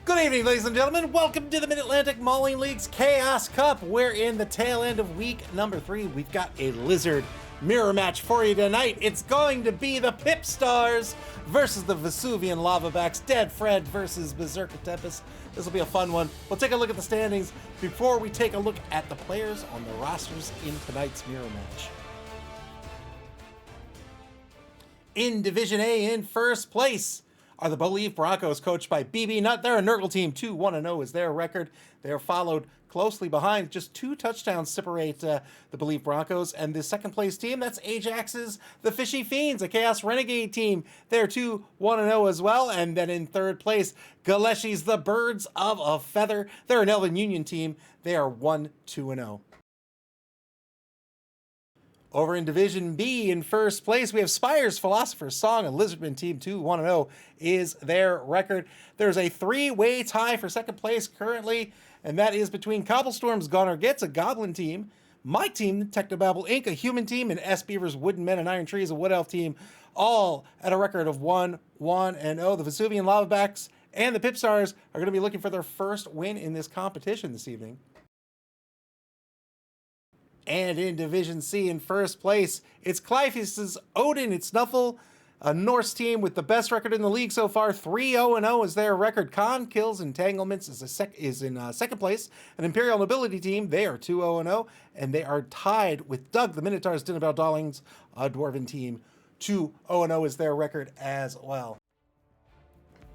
Good evening, ladies and gentlemen. Welcome to the Mid-Atlantic Mauling League's Chaos Cup. We're in the tail end of week number 3. We've got a Lizard mirror match for you tonight. It's going to be the PipStars versus the Vesuvian Lavabacks. Dead Fred versus Berserker Tempest. This will be a fun one. We'll take a look at the standings before we take a look at the players on the rosters in tonight's mirror match. In Division A, in first place, are the Believe Broncos, coached by BB Nutt. They're a Nurgle team. 2-1-0 is their record. They're followed closely behind. Just 2 touchdowns separate the Believe Broncos. And the second place team, that's Ajax's the Fishy Fiends, a Chaos Renegade team. They're 2-1-0 as well. And then in third place, Galeshi's the Birds of a Feather. They're an Elven Union team. They are 1-2-0. Over in Division B, in first place, we have Spire's Philosopher's Song, a Lizardman team. 2-1-0 is their record. There's a 3-way tie for second place currently, and that is between Cobblestorm's Gunner Gets, a Goblin team, my team, Technobabble Inc., a human team, and S. Beaver's Wooden Men and Iron Trees, a Wood Elf team, all at a record of 1-1-0. The Vesuvian Lavabacks and the PipStars are going to be looking for their first win in this competition this evening. And in Division C, in first place, it's Clyfis's Odin. It's Snuffle, a Norse team with the best record in the league so far. 3-0-0 is their record. Con Kills Entanglements is in second place. An Imperial Nobility team, they are 2-0-0, and they are tied with Doug, the Minotaur's Dinnerbell Darlings, a Dwarven team. 2-0-0 is their record as well.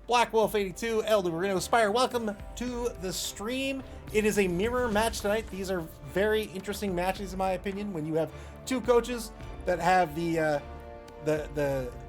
Black Wolf 82, El Marino Spire, welcome to the stream. It is a mirror match tonight. These are very interesting matches, in my opinion, when you have 2 coaches that have the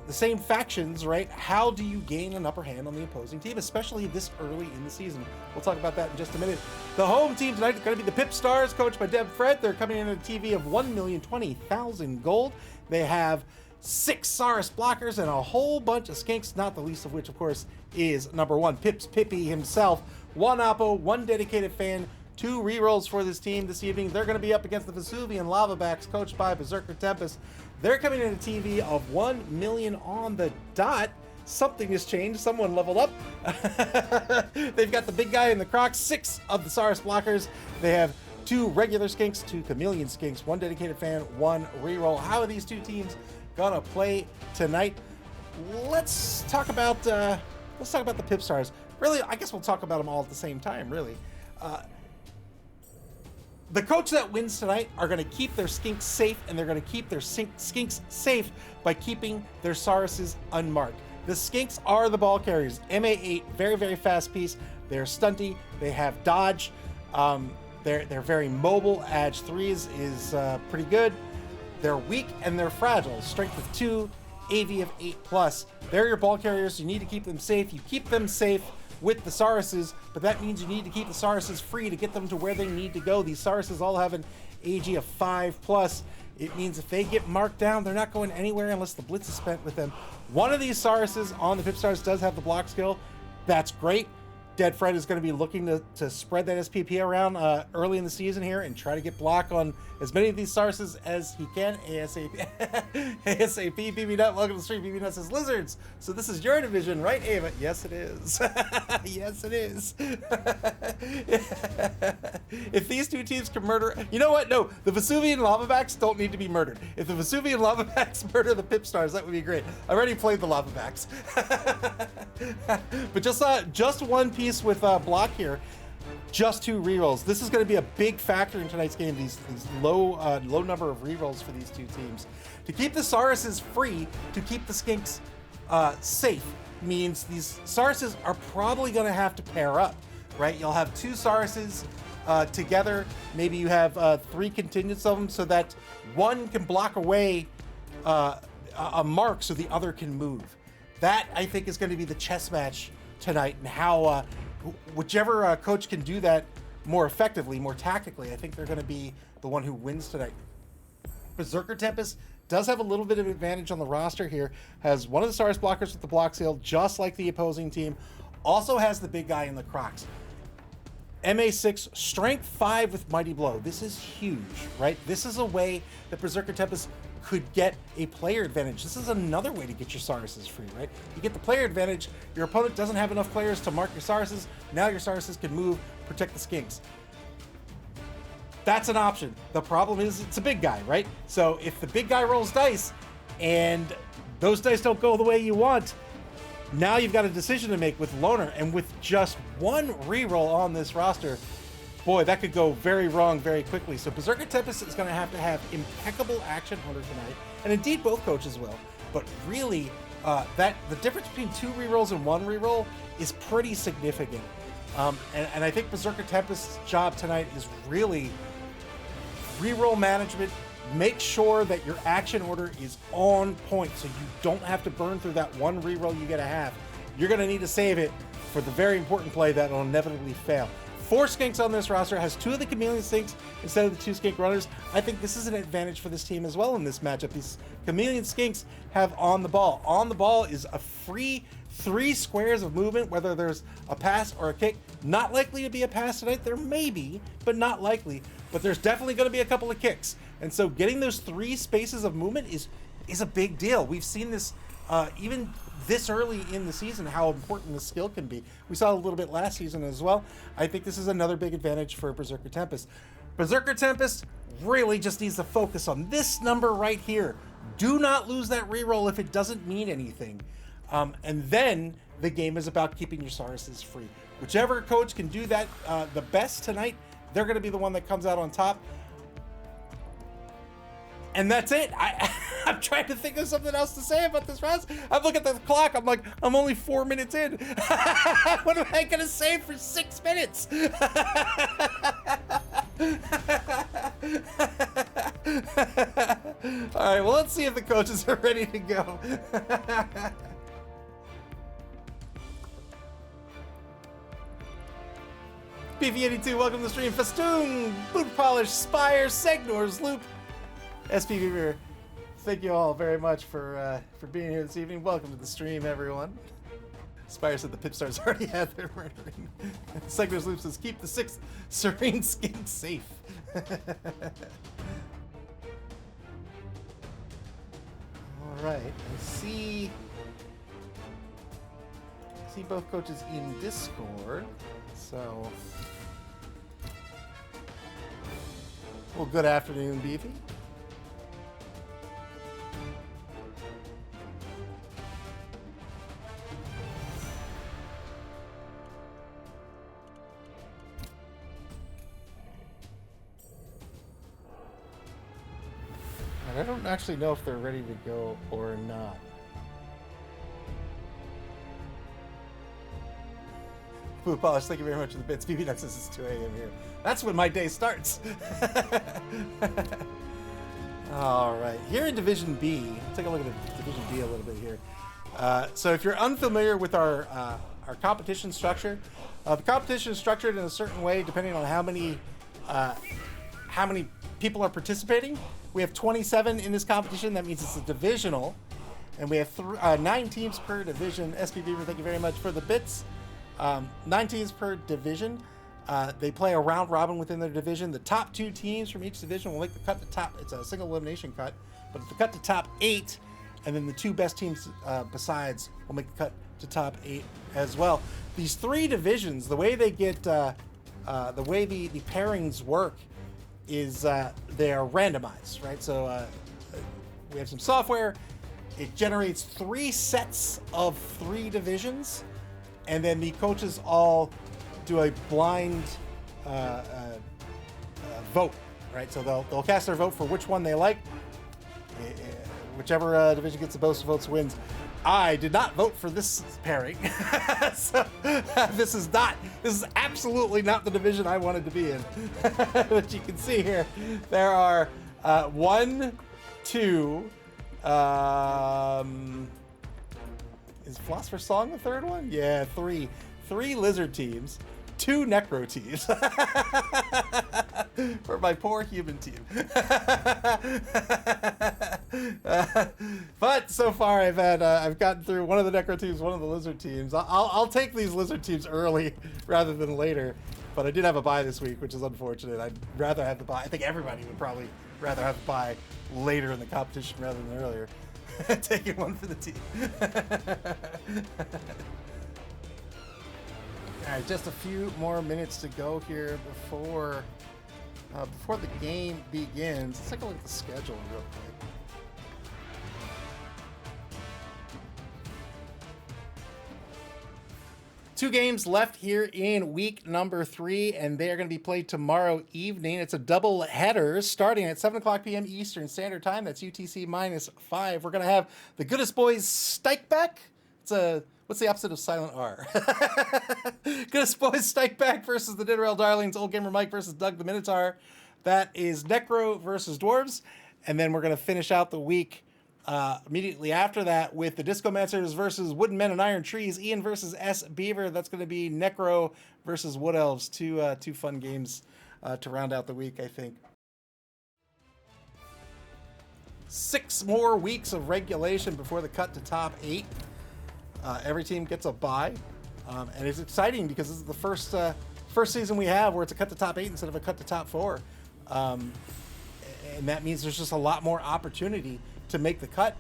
same factions, right? How do you gain an upper hand on the opposing team, especially this early in the season? We'll talk about that in just a minute. The home team tonight is going to be the PipStars, coached by Deb Fred. They're coming in at a TV of 1,020,000 gold. They have 6 Saurus blockers and a whole bunch of skinks, not the least of which, of course, is number 1, Pips Pippy himself. 1 Oppo, 1 dedicated fan, 2 rerolls for this team this evening. They're going to be up against the Vesuvian Lavabacks, coached by Berserker Tempest. They're coming in a TV of 1 million on the dot. Something has changed. Someone leveled up. They've got the big guy in the Crocs, 6 of the Saurus blockers. They have 2 regular skinks, 2 chameleon skinks, 1 dedicated fan, 1 reroll. How are these 2 teams gonna play tonight? Let's talk about the PipStars. Really, I guess we'll talk about them all at the same time, really. The coach that wins tonight are going to keep their skinks safe, and they're going to keep their skinks safe by keeping their Sauruses unmarked. The skinks are the ball carriers. MA8, very, very fast piece. They're stunty. They have dodge. They're very mobile. Edge 3 is pretty good. They're weak and they're fragile. Strength of 2, AV of 8+. They're your ball carriers. You need to keep them safe. You keep them safe with the Sauruses, but that means you need to keep the Sauruses free to get them to where they need to go. These Sauruses all have an AG of 5+. It means if they get marked down, they're not going anywhere unless the blitz is spent with them. One of these Sauruses on the PipStars does have the block skill. That's great. Dead Fred is going to be looking to spread that SPP around early in the season here and try to get block on as many of these Sauruses as he can. ASAP. ASAP. BB Nut, welcome to the stream. BB Nut says Lizards. So this is your division, right, Ava? Yes, it is. Yes, it is. If these 2 teams can murder... You know what? No, the Vesuvian Lavabacks don't need to be murdered. If the Vesuvian Lavabacks murder the PipStars, that would be great. I've already played the Lavabacks. But just one piece with block here, just 2 rerolls. This is going to be a big factor in tonight's game. These low number of rerolls for these 2 teams. To keep the Sauruses free, to keep the skinks safe, means these Sauruses are probably going to have to pair up, right? You'll have 2 Sauruses together. Maybe you have 3 contingents of them so that one can block away a mark so the other can move. That, I think, is going to be the chess match tonight, and how whichever coach can do that more effectively, more tactically, I think they're going to be the one who wins tonight. Berserker Tempest does have a little bit of advantage on the roster here. Has one of the Saurus blockers with the block seal, just like the opposing team. Also has the big guy in the Crocs. MA6, Strength 5 with Mighty Blow. This is huge, right? This is a way that Berserker Tempest could get a player advantage. This is another way to get your Sauruses free, right? You get the player advantage, your opponent doesn't have enough players to mark your Sauruses, now your Sauruses can move, protect the skinks. That's an option. The problem is it's a big guy, right? So if the big guy rolls dice and those dice don't go the way you want, now you've got a decision to make with Loner, and with just one reroll on this roster, boy, that could go very wrong very quickly. So Berserker Tempest is going to have impeccable action order tonight, and indeed both coaches will. But really, the difference between 2 rerolls and 1 reroll is pretty significant. And I think Berserker Tempest's job tonight is really reroll management. Make sure that your action order is on point so you don't have to burn through that 1 reroll you get to have. You're going to need to save it for the very important play that will inevitably fail. 4 skinks on this roster, has 2 of the chameleon skinks instead of the 2 skink runners. I think this is an advantage for this team as well in this matchup. These chameleon skinks have on the ball. On the ball is a free 3 squares of movement, whether there's a pass or a kick. Not likely to be a pass tonight. There may be, but not likely. But there's definitely going to be a couple of kicks. And so getting those 3 spaces of movement is a big deal. We've seen this even this early in the season, how important the skill can be. We saw a little bit last season as well. I think this is another big advantage for Berserker Tempest. Berserker Tempest really just needs to focus on this number right here. Do not lose that reroll if it doesn't mean anything. And then the game is about keeping your Sauruses free. Whichever coach can do that the best tonight, they're going to be the one that comes out on top. And that's it. I'm trying to think of something else to say about this round. I'm looking at the clock. I'm like, I'm only 4 minutes in. What am I going to say for 6 minutes? All right, well, let's see if the coaches are ready to go. PV82, welcome to the stream. Festoon, Boot Polish, Spire, Segnor's Loop, SP Beaver, thank you all very much for being here this evening. Welcome to the stream, everyone. Spire said the PipStars already had their murdering. Segnor's Loop says, keep the 6 serene skink safe. All right, I see both coaches in Discord, so. Well, good afternoon, Beefy. And I don't actually know if they're ready to go or not. Food Polish, thank you very much for the bits. BB Nexus is 2 a.m. here. That's when my day starts. All right, here in Division B, let's take a look at Division B a little bit here. So if you're unfamiliar with our competition structure, the competition is structured in a certain way depending on how many people are participating. We have 27 in this competition. That means it's a divisional, and we have 9 teams per division. SP Beaver, thank you very much for the bits. 9 teams per division. They play a round robin within their division. The top 2 teams from each division will make the cut to top. It's a single elimination cut, but the cut to top 8, and then the 2 best teams besides will make the cut to top 8 as well. These 3 divisions, the way they get, the way the pairings work is they are randomized, right? So we have some software. It generates 3 sets of 3 divisions. And then the coaches all do a blind vote, right? So they'll cast their vote for which one they like. Whichever division gets the most votes wins. I did not vote for this pairing. So this is absolutely not the division I wanted to be in. But you can see here, there are 1, 2, is Philosopher's Song the third one? Yeah, 3 lizard teams, 2 necro teams. For my poor human team. But so far I've gotten through one of the necro teams, one of the lizard teams. I'll take these lizard teams early rather than later. But I did have a bye this week, which is unfortunate. I'd rather have the bye. I think everybody would probably rather have a bye later in the competition rather than earlier. Taking one for the team. All right, just a few more minutes to go here before the game begins. Let's take a look at the schedule real quick. Two games left here in week number 3, and they are going to be played tomorrow evening. It's a double header starting at 7 o'clock p.m. Eastern Standard Time. That's UTC -5. We're going to have the Goodest Boys Strike Back. What's the opposite of silent R? Goodest Boys Strike Back versus the Ditterell Darlings. Old Gamer Mike versus Doug the Minotaur. That is Necro versus Dwarves. And then we're going to finish out the week immediately after that with the Disco Mancers versus Wooden Men and Iron Trees. Ian versus S. Beaver. That's going to be Necro versus Wood Elves. Two fun games to round out the week, I think. 6 more weeks of regulation before the cut to top 8. Every team gets a bye, and it's exciting because this is the first season we have where it's a cut to top 8 instead of a cut to top 4, and that means there's just a lot more opportunity to make the cut.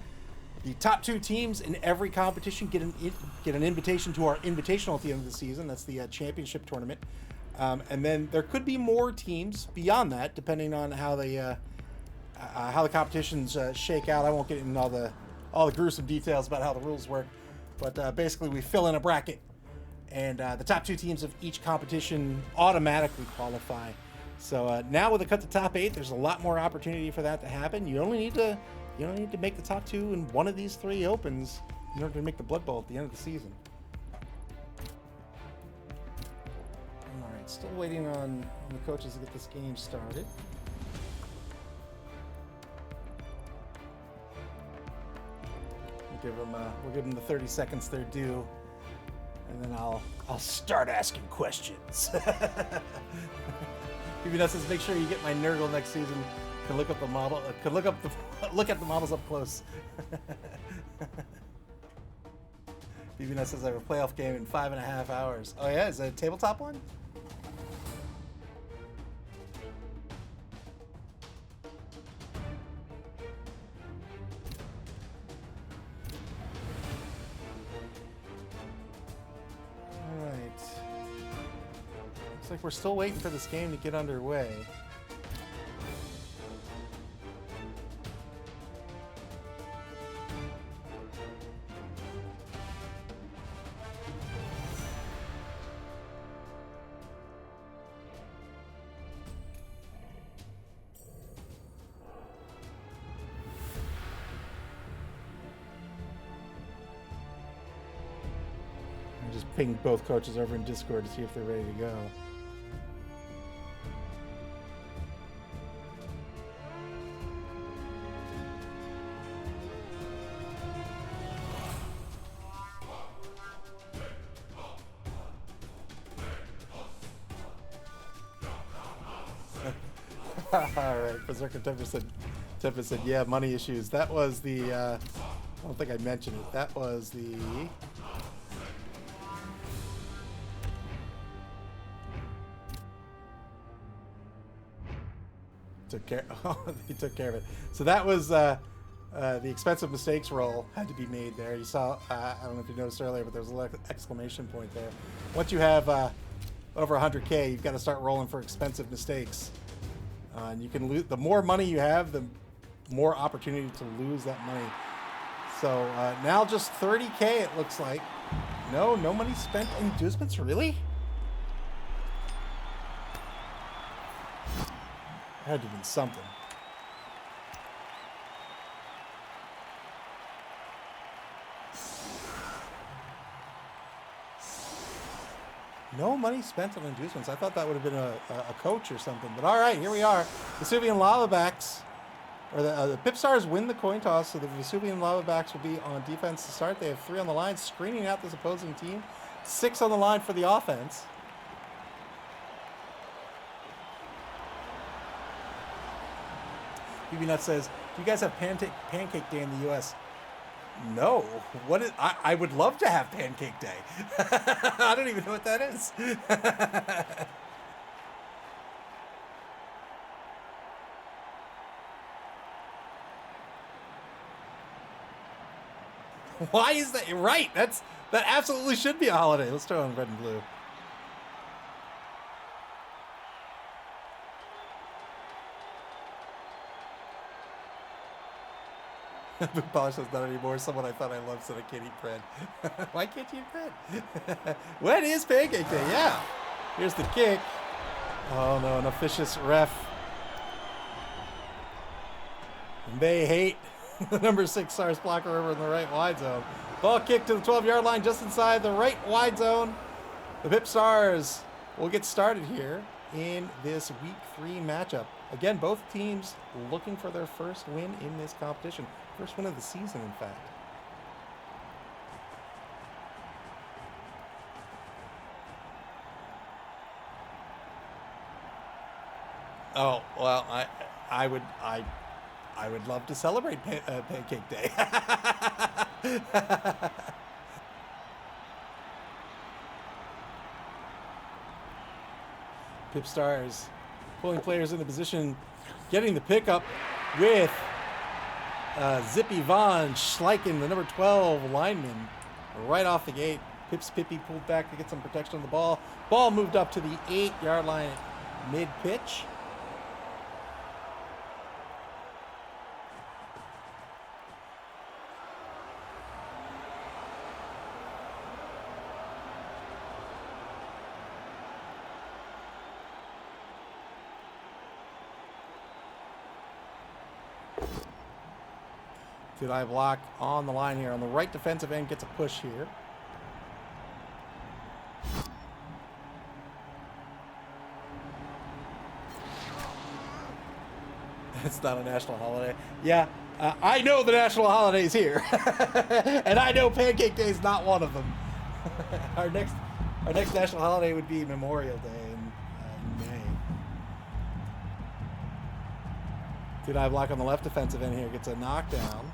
The top 2 teams in every competition get an invitation to our invitational at the end of the season. That's the championship tournament, and then there could be more teams beyond that depending on how the competitions shake out. I won't get into all the gruesome details about how the rules work. But basically, we fill in a bracket, and the top 2 teams of each competition automatically qualify. So now with the cut to top 8, there's a lot more opportunity for that to happen. You only need to make the top 2 in one of these 3 opens in order to make the Blood Bowl at the end of the season. All right, still waiting on the coaches to get this game started. We'll give them the 30 seconds they're due, and then I'll start asking questions. Even that says, make sure you get my Nurgle next season. Can look up the model. Look at the models up close. BBNet says I have a playoff game in 5.5 hours. Oh yeah, is that a tabletop one? Like we're still waiting for this game to get underway. I just pinged both coaches over in Discord to see if they're ready to go. All right, Berserker Tempest said, yeah, money issues. That was the, I don't think I mentioned it. That was the, he took care of it. So that was the expensive mistakes roll had to be made there. You saw, I don't know if you noticed earlier, but there was an exclamation point there. Once you have over 100K, you've got to start rolling for expensive mistakes. And you can lose. The more money you have, the more opportunity to lose that money. So now just 30K, it looks like. No money spent in inducements, really? Had to have been something. No money spent on inducements. I thought that would have been a coach or something. But all right, here we are. Vesuvian Lavabacks, or the PipStars win the coin toss, so the Vesuvian Lavabacks will be on defense to start. They have 3 on the line, screening out this opposing team. 6 on the line for the offense. BBNut says, do you guys have Pancake Day in the U.S.? No. What is? I would love to have Pancake Day. I don't even know what that is. Why is that? Right. That absolutely should be a holiday. Let's throw on red and blue. Boot polish is not anymore. Someone I thought I loved said I can't eat bread. Why can't you eat bread? When is Pancake Day? Yeah. Here's the kick. Oh no, an officious ref. And they hate the number 6 Stars blocker over in the right wide zone. Ball kick to the 12-yard line just inside the right wide zone. The PipStars will get started here in this Week 3 matchup. Again, both teams looking for their first win in this competition. First win of the season, in fact. Oh, well, I would love to celebrate Pancake Day. PipStars pulling players into position, getting the pickup with Zippy Von Schleichen, the number 12 lineman, right off the gate. Pippy pulled back to get some protection on the ball. Ball moved up to the 8-yard line mid-pitch. Good eye block on the line here. On the right defensive end, gets a push here. It's not a national holiday. Yeah, I know the national holiday is here. And I know Pancake Day is not one of them. Our next national holiday would be Memorial Day in May. Good eye block on the left defensive end here. Gets a knockdown.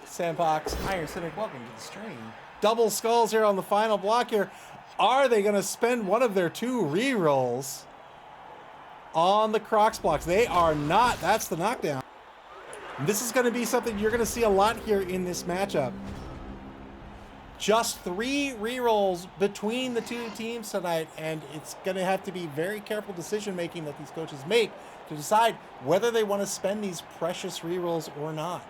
Sandbox, Iron Cynic, welcome to the stream. Double skulls here on the final block here. Are they going to spend one of their 2 re-rolls on the Crocs blocks? They are not. That's the knockdown. And this is going to be something you're going to see a lot here in this matchup. Just 3 re-rolls between the 2 teams tonight, and it's going to have to be very careful decision-making that these coaches make to decide whether they want to spend these precious re-rolls or not.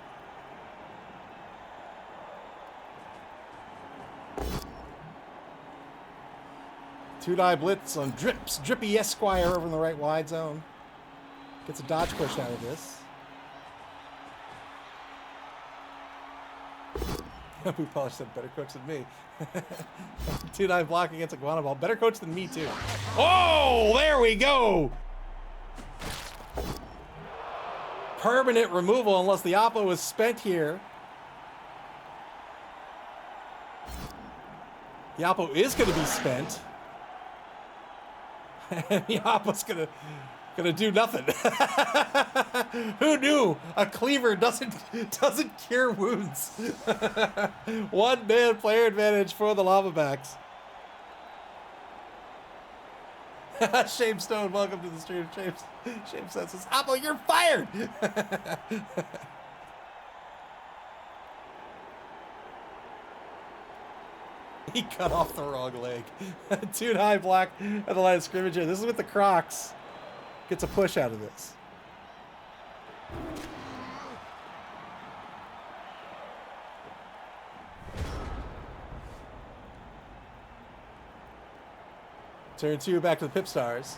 Two-die blitz on Drippy Esquire over in the right wide zone. Gets a dodge push out of this. Who polished said better coach than me. Two-die block against Iguana Ball. Better coach than me, too. Oh, there we go. Permanent removal unless the Oppo is spent here. The Oppo is going to be spent. And the Oppo's gonna do nothing. Who knew a cleaver doesn't cure wounds? 1-man player advantage for the Lavabacks. Shame Stone, welcome to the stream. Shame says, Oppo, you're fired. He cut off the wrong leg. Two-high block at the line of scrimmage here. This is with the Crocs. Gets a push out of this. Turn 2 back to the PipStars.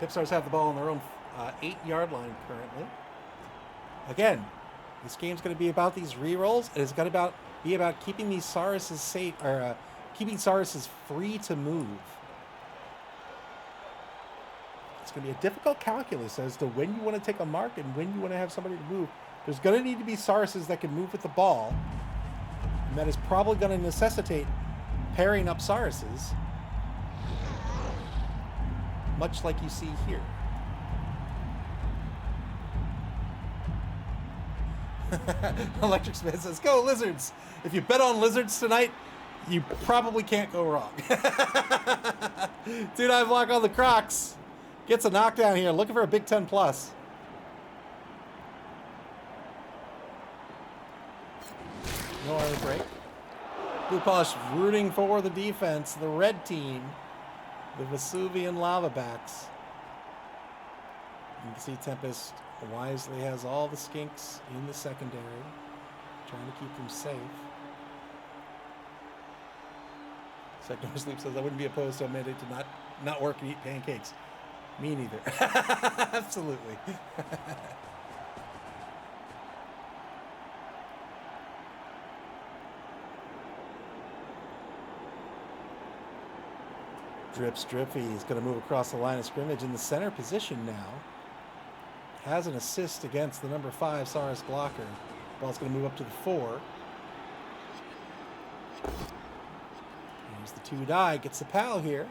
PipStars have the ball on their own 8-yard line currently. Again, this game's going to be about these re-rolls, and it's going to be about keeping these Sauruses safe, or keeping Sauruses free to move. It's going to be a difficult calculus as to when you want to take a mark and when you want to have somebody to move. There's going to need to be Sauruses that can move with the ball, and that is probably going to necessitate pairing up Sauruses, much like you see here. Electric Smith says, go Lizards! If you bet on Lizards tonight, You probably can't go wrong. Dude, I block on the Crocs. Gets a knockdown here. Looking for a Big 10 plus. No armor break. Blue Polish rooting for the defense. The red team. The Vesuvian Lavabacks. You can see Tempest wisely has all the skinks in the secondary. Trying to keep them safe. Sector Sleep says, I wouldn't be opposed to a mandate to not work and eat pancakes. Me neither. Absolutely. Drips Drippy is going to move across the line of scrimmage in the center position now. Has an assist against the number 5 Saris blocker. Ball's going to move up to the 4. Here's the 2 die. Gets the pal here.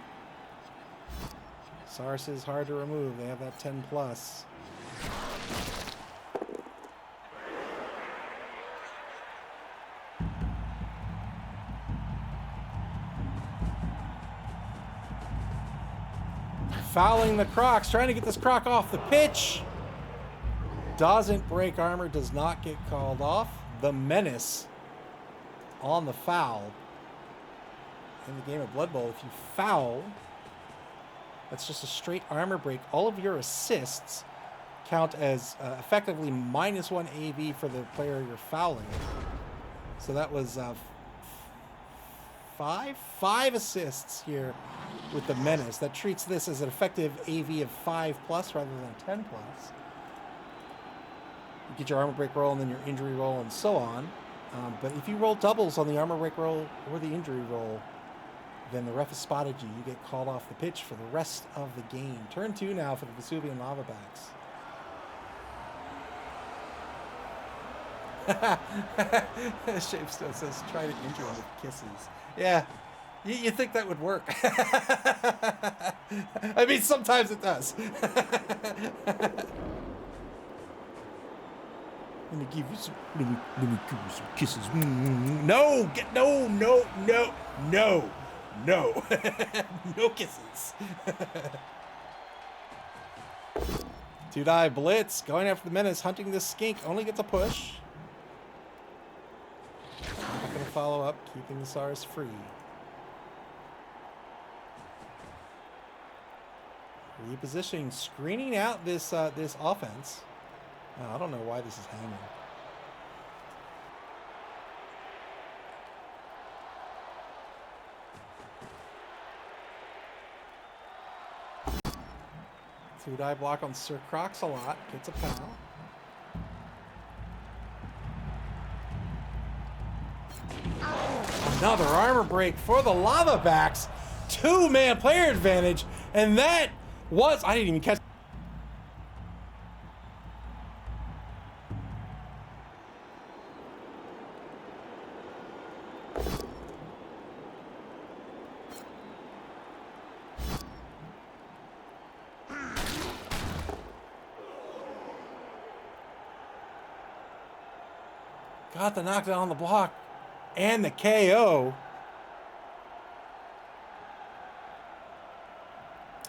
Saris is hard to remove. They have that 10 plus. Fouling the Crocs, trying to get this Croc off the pitch. Doesn't break armor, does not get called off. The Menace on the foul. In the game of Blood Bowl, if you foul, that's just a straight armor break. All of your assists count as effectively -1 AV for the player you're fouling. So that was five assists here with the Menace. That treats this as an effective AV of 5 plus rather than 10 plus. You get your armor break roll and then your injury roll and so on. But if you roll doubles on the armor break roll or the injury roll, then the ref has spotted you. You get called off the pitch for the rest of the game. Turn 2 now for the Vesuvian Lavabacks. Shapestone says, try to injure him with kisses. Yeah, you think that would work. I mean, sometimes it does. Let me give you some, let me give you some kisses. No, no. No kisses. 2-die blitz, going after the Menace, hunting this skink, only gets a push. Not going to follow up, keeping the Saris free. Repositioning, screening out this this offense. I don't know why this is hanging. Two-die block on Sir Crocs a lot. Gets a pal. Another armor break for the Lavabacks. 2-man player advantage. And that was... I didn't even catch... Got the knockdown on the block and the KO.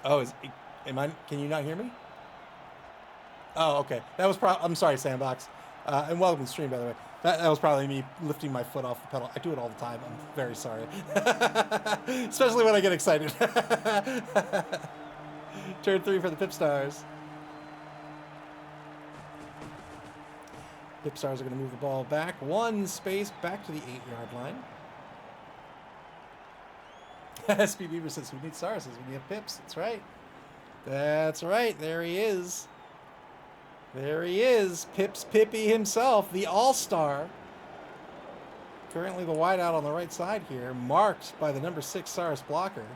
Oh, can you not hear me? Oh, okay. That was I'm sorry, Sandbox. And welcome to the stream, by the way. That was probably me lifting my foot off the pedal. I do it all the time. I'm very sorry. Especially when I get excited. Turn 3 for the PipStars. PipStars are going to move the ball back. 1 space back to the 8-yard line. SP Beaver says, who needs Stars? We need Pips. That's right. That's right. There he is. There he is. Pips Pippy himself, the all-star. Currently the wideout on the right side here, marked by the number 6 Saris blocker.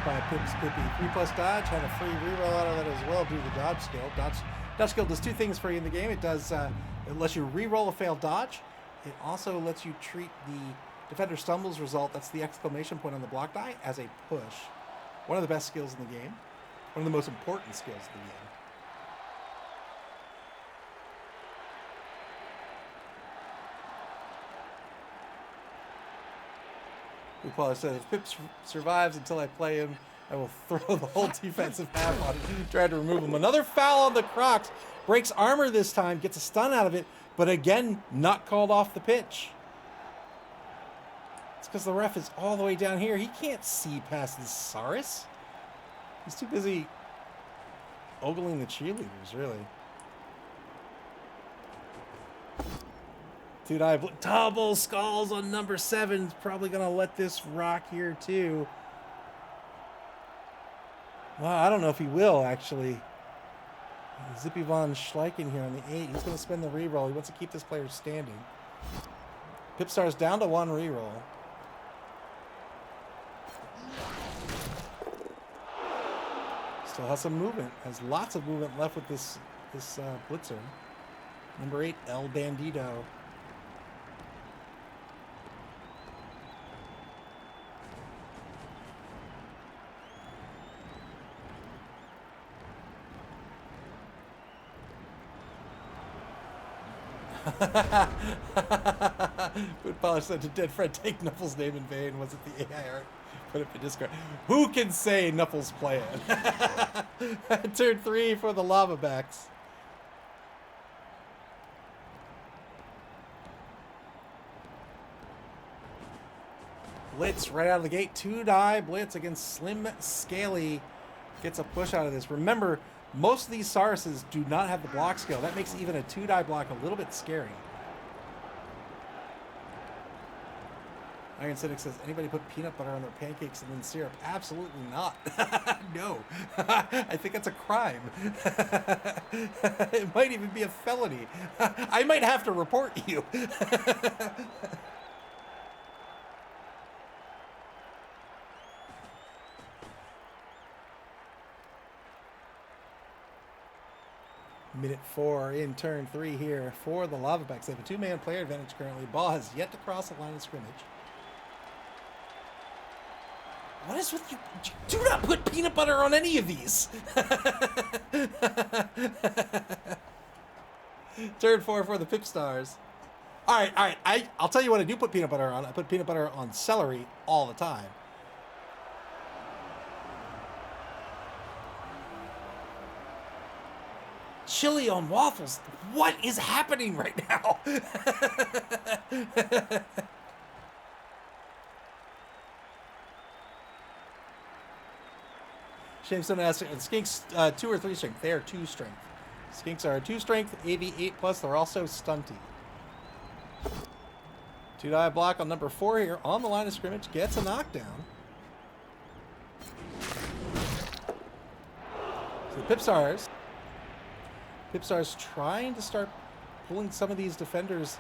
By Pips Pippy. 3+ dodge, had a free reroll out of that as well due to the dodge skill. Dodge skill does 2 things for you in the game. It does it lets you reroll a failed dodge. It also lets you treat the defender stumbles result, that's the exclamation point on the block die, as a push. One of the best skills in the game. One of the most important skills of the game. Paula says, if Pip survives until I play him, I will throw the whole defensive half on him, try to remove him. Another foul on the Crocs. Breaks armor this time, gets a stun out of it, but again, not called off the pitch. It's because the ref is all the way down here. He can't see past this Saurus. He's too busy ogling the cheerleaders, really. Dude, I have double skulls on number 7. Probably going to let this rock here, too. Well, I don't know if he will, actually. Zippy von Schleichen here on the 8. He's going to spend the reroll. He wants to keep this player standing. PipStars down to 1 reroll. Still has some movement. Has lots of movement left with this blitzer. Number 8, El Bandito. Food Polish said to Dead Fred, take Knuffles' name in vain. Was it the AI art? Put it in Discord. Who can say Knuffles' plan? Turn 3 for the Lavabacks. Blitz right out of the gate. 2-die blitz against Slim Scaly. Gets a push out of this. Remember, most of these Sauruses do not have the block skill. That makes even a 2-die block a little bit scary. Iron Cynic says, anybody put peanut butter on their pancakes and then syrup? Absolutely not. No. I think that's a crime. It might even be a felony. I might have to report you. Minute 4 in turn 3 here for the Lavabacks. They have a 2-man player advantage currently. Ball has yet to cross the line of scrimmage. What is with you? Do not put peanut butter on any of these. Turn 4 for the PipStars. All right. I'll tell you what I do put peanut butter on. I put peanut butter on celery all the time. Chili on waffles. What is happening right now? Shamestone asks, are the Skinks 2 or 3 strength? They are 2 strength. Skinks are 2 strength, AV 8+. They're also stunty. 2-die block on number 4 here on the line of scrimmage. Gets a knockdown. So the PipStars. PipStars trying to start pulling some of these defenders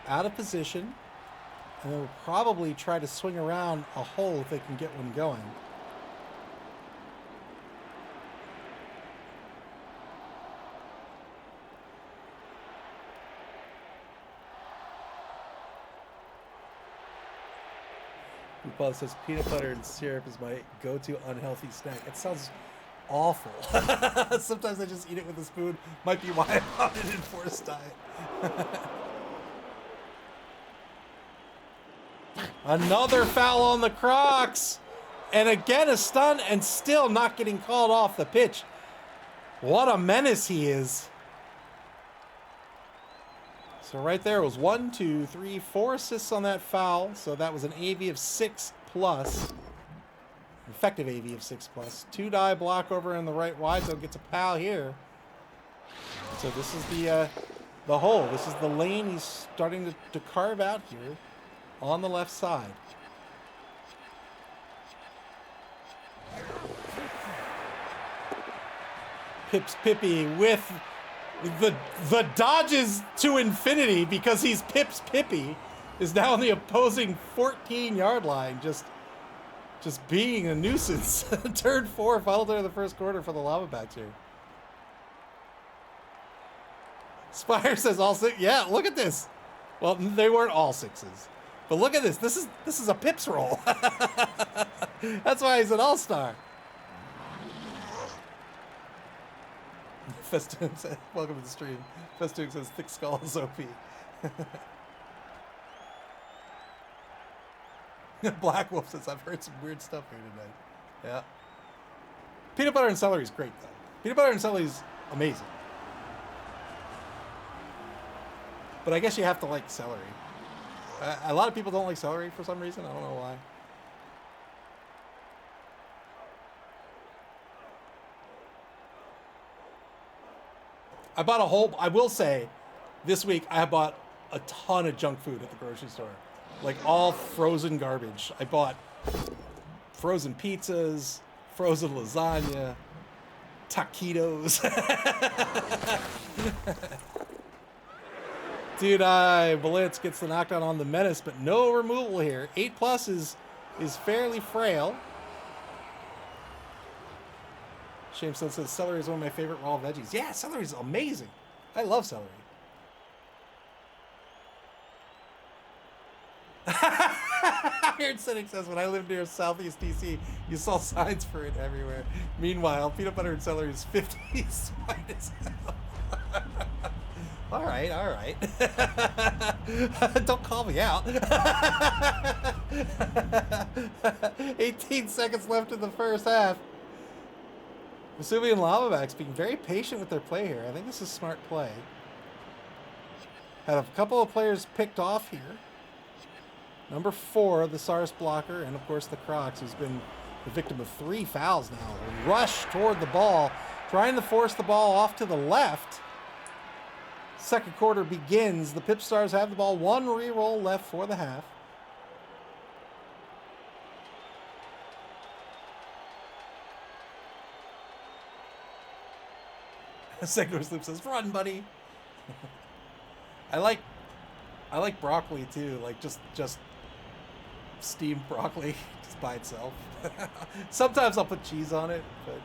out of position. And they'll probably try to swing around a hole if they can get one going. Paul says peanut butter and syrup is my go-to unhealthy snack. It sounds awful. Sometimes I just eat it with a spoon. Might be why I'm on an enforced diet. Another foul on the Crocs. And again a stun and still not getting called off the pitch. What a menace he is. So right there was 1, 2, 3, 4 assists on that foul. So that was an AV of 6+. Effective AV of 6+. 2-die block over in the right wide zone. Gets a foul here. So this is the hole. This is the lane he's starting to carve out here on the left side. Pips Pippy with the dodges to infinity because he's Pips Pippy is now on the opposing 14-yard line, just being a nuisance. Turn 4, final turn of the first quarter for the Lavabacks here. Spire says all 6. Yeah, look at this. Well, they weren't all 6s, but look at this. This is a Pips roll. That's why he's an all-star. Festoon says, welcome to the stream. Festoon says, thick skull is OP. Black Wolf says, I've heard some weird stuff here tonight. Yeah. Peanut butter and celery is great, though. Peanut butter and celery is amazing. But I guess you have to like celery. A lot of people don't like celery for some reason. I don't know why. I bought a whole... I will say, this week I bought a ton of junk food at the grocery store. Like all frozen garbage. I bought frozen pizzas, frozen lasagna, taquitos. Dude, Blitz gets the knockdown on the Menace, but no removal here. 8+ is fairly frail. Shamestone says celery is one of my favorite raw veggies. Yeah, celery is amazing. I love celery. Iron Cynic says, when I lived near Southeast DC, you saw signs for it everywhere. Meanwhile, peanut butter and celery is 50s white as hell. All right, all right. Don't call me out. 18 seconds left in the first half. Vesuvian Lavabacks being very patient with their play here. I think this is a smart play. Had a couple of players picked off here. Number 4, the SARS blocker, and of course the Crocs, who's been the victim of 3 fouls now. Rush toward the ball, trying to force the ball off to the left. Second quarter begins. The PipStars have the ball. 1 re-roll left for the half. Second Sloop says, run, buddy. I like broccoli too, like just steamed broccoli just by itself. Sometimes I'll put cheese on it, but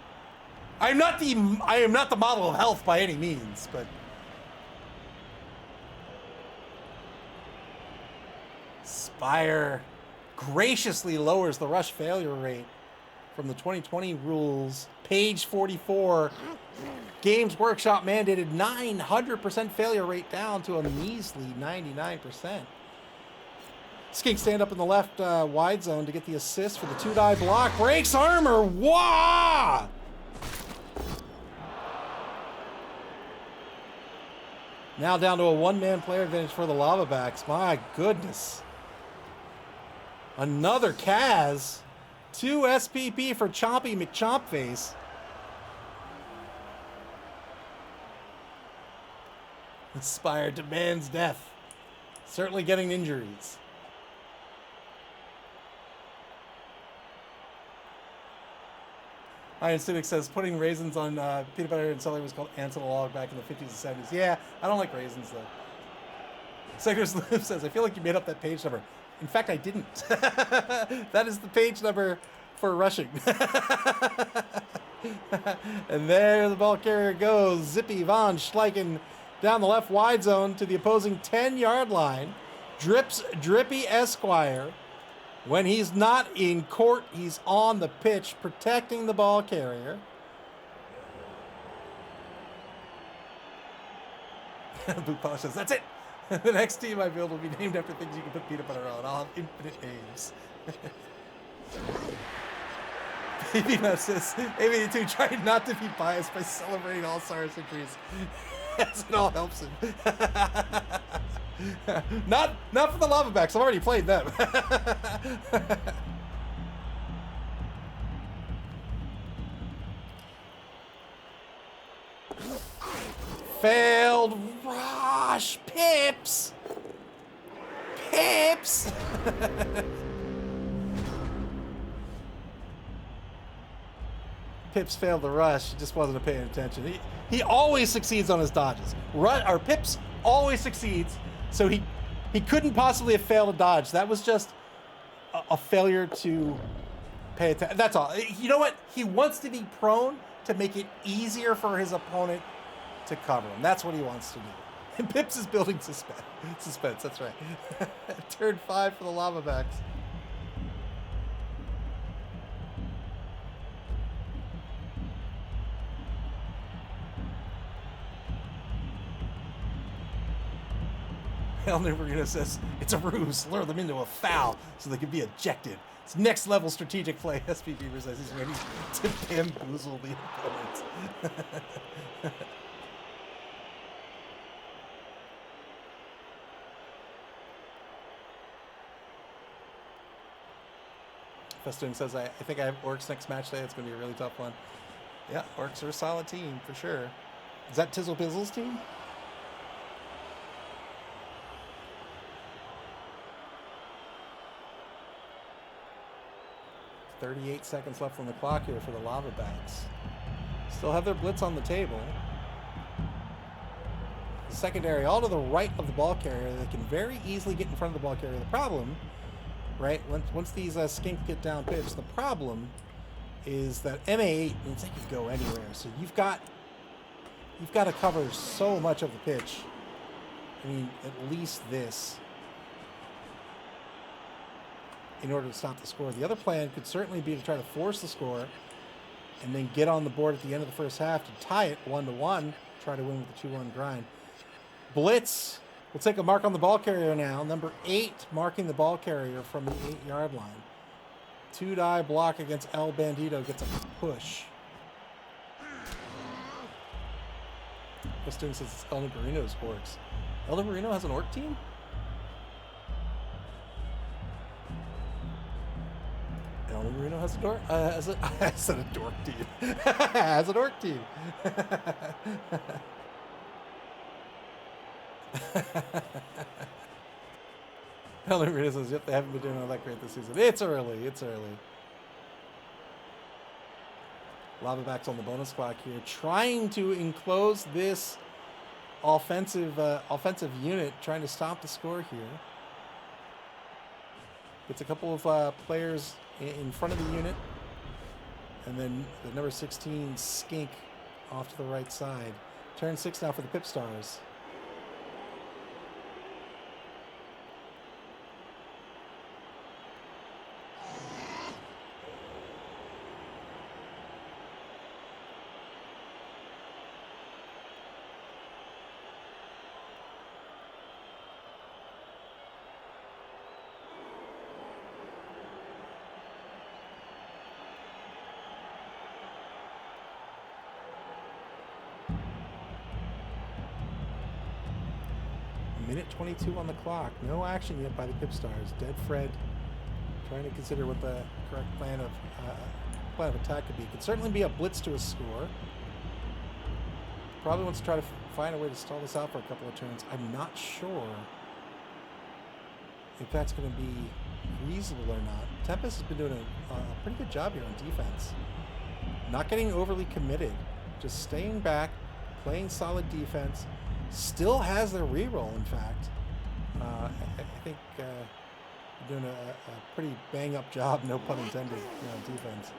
I am not the model of health by any means, but Spire graciously lowers the rush failure rate from the 2020 rules. Page 44. Games Workshop mandated 900% failure rate down to a measly 99%. Skink stand up in the left wide zone to get the assist for the 2-die block. Breaks armor. Wah! Now down to a 1-man player advantage for the Lavabacks. My goodness. Another Kaz. 2 SPP for Chompy McChompface. Spire demands death. Certainly getting injuries. Iron Civic says putting raisins on peanut butter and celery was called Antilog back in the 50s and 70s. Yeah, I don't like raisins though. Secretary Slim says, I feel like you made up that page number. In fact, I didn't. That is the page number for rushing. And there the ball carrier goes. Zippy Von Schleichen down the left wide zone to the opposing 10-yard line. Drips Drippy Esquire. When he's not in court, he's on the pitch protecting the ball carrier. Boot Polish says, that's it. The next team I build will be named after things you can put peanut butter on. I'll have infinite names. Baby Nut says, A82 tried not to be biased by celebrating all SARS entries. As it all helps him. Not for the Lavabacks. I've already played them. Failed rush. Pips. Pips. Pips failed the rush. He just wasn't paying attention. He always succeeds on his dodges. Pips always succeeds. So he couldn't possibly have failed a dodge. That was just a failure to pay attention. That's all. You know what? He wants to be prone to make it easier for his opponent to cover him. That's what he wants to do. And Pips is building suspense. That's right. Turn 5 for the Lavabacks. El Numerino says it's a ruse. Lure them into a foul so they can be ejected. It's next level strategic play. SP Beaver says he's ready to bamboozle the opponent. Festoon says, I think I have Orcs next match day. It's going to be a really tough one. Yeah, Orcs are a solid team for sure. Is that Tizzle Pizzle's team? .38 seconds left on the clock here for the Lavabacks. Still have their blitz on the table. The secondary all to the right of the ball carrier. They can very easily get in front of the ball carrier. The problem, right, once these skinks get down pitch, the problem is that MA8 means they can go anywhere. So you've got to cover so much of the pitch. I mean, at least this, in order to stop the score. The other plan could certainly be to try to force the score and then get on the board at the end of the first half to tie it 1-1, try to win with the 2-1 grind. Blitz will take a mark on the ball carrier now. Number 8 marking the ball carrier from the 8-yard line. 2-die block against El Bandito gets a push. The student says it's El Numerino's Orcs. El Numerino has an Orc team? El Numerino has a dork. I said a dork team. Has an Orc team. El Numerino says, yep, they haven't been doing all that great this season. It's early. It's early. Lavabacks on the bonus clock here, trying to enclose this offensive unit, trying to stop the score here. Gets a couple of players in front of the unit, and then the number 16 skink off to the right side. Turn 6 now for the PipStars. Minute 22 on the clock. No action yet by the PipStars. Dead Fred trying to consider what the correct plan of attack could be. Could certainly be a blitz to a score. Probably wants to try to find a way to stall this out for a couple of turns. I'm not sure if that's going to be reasonable or not. Tempest has been doing a pretty good job here on defense. Not getting overly committed. Just staying back, playing solid defense. Still has their reroll, in fact. I think they're doing a pretty bang-up job, no pun intended, on defense.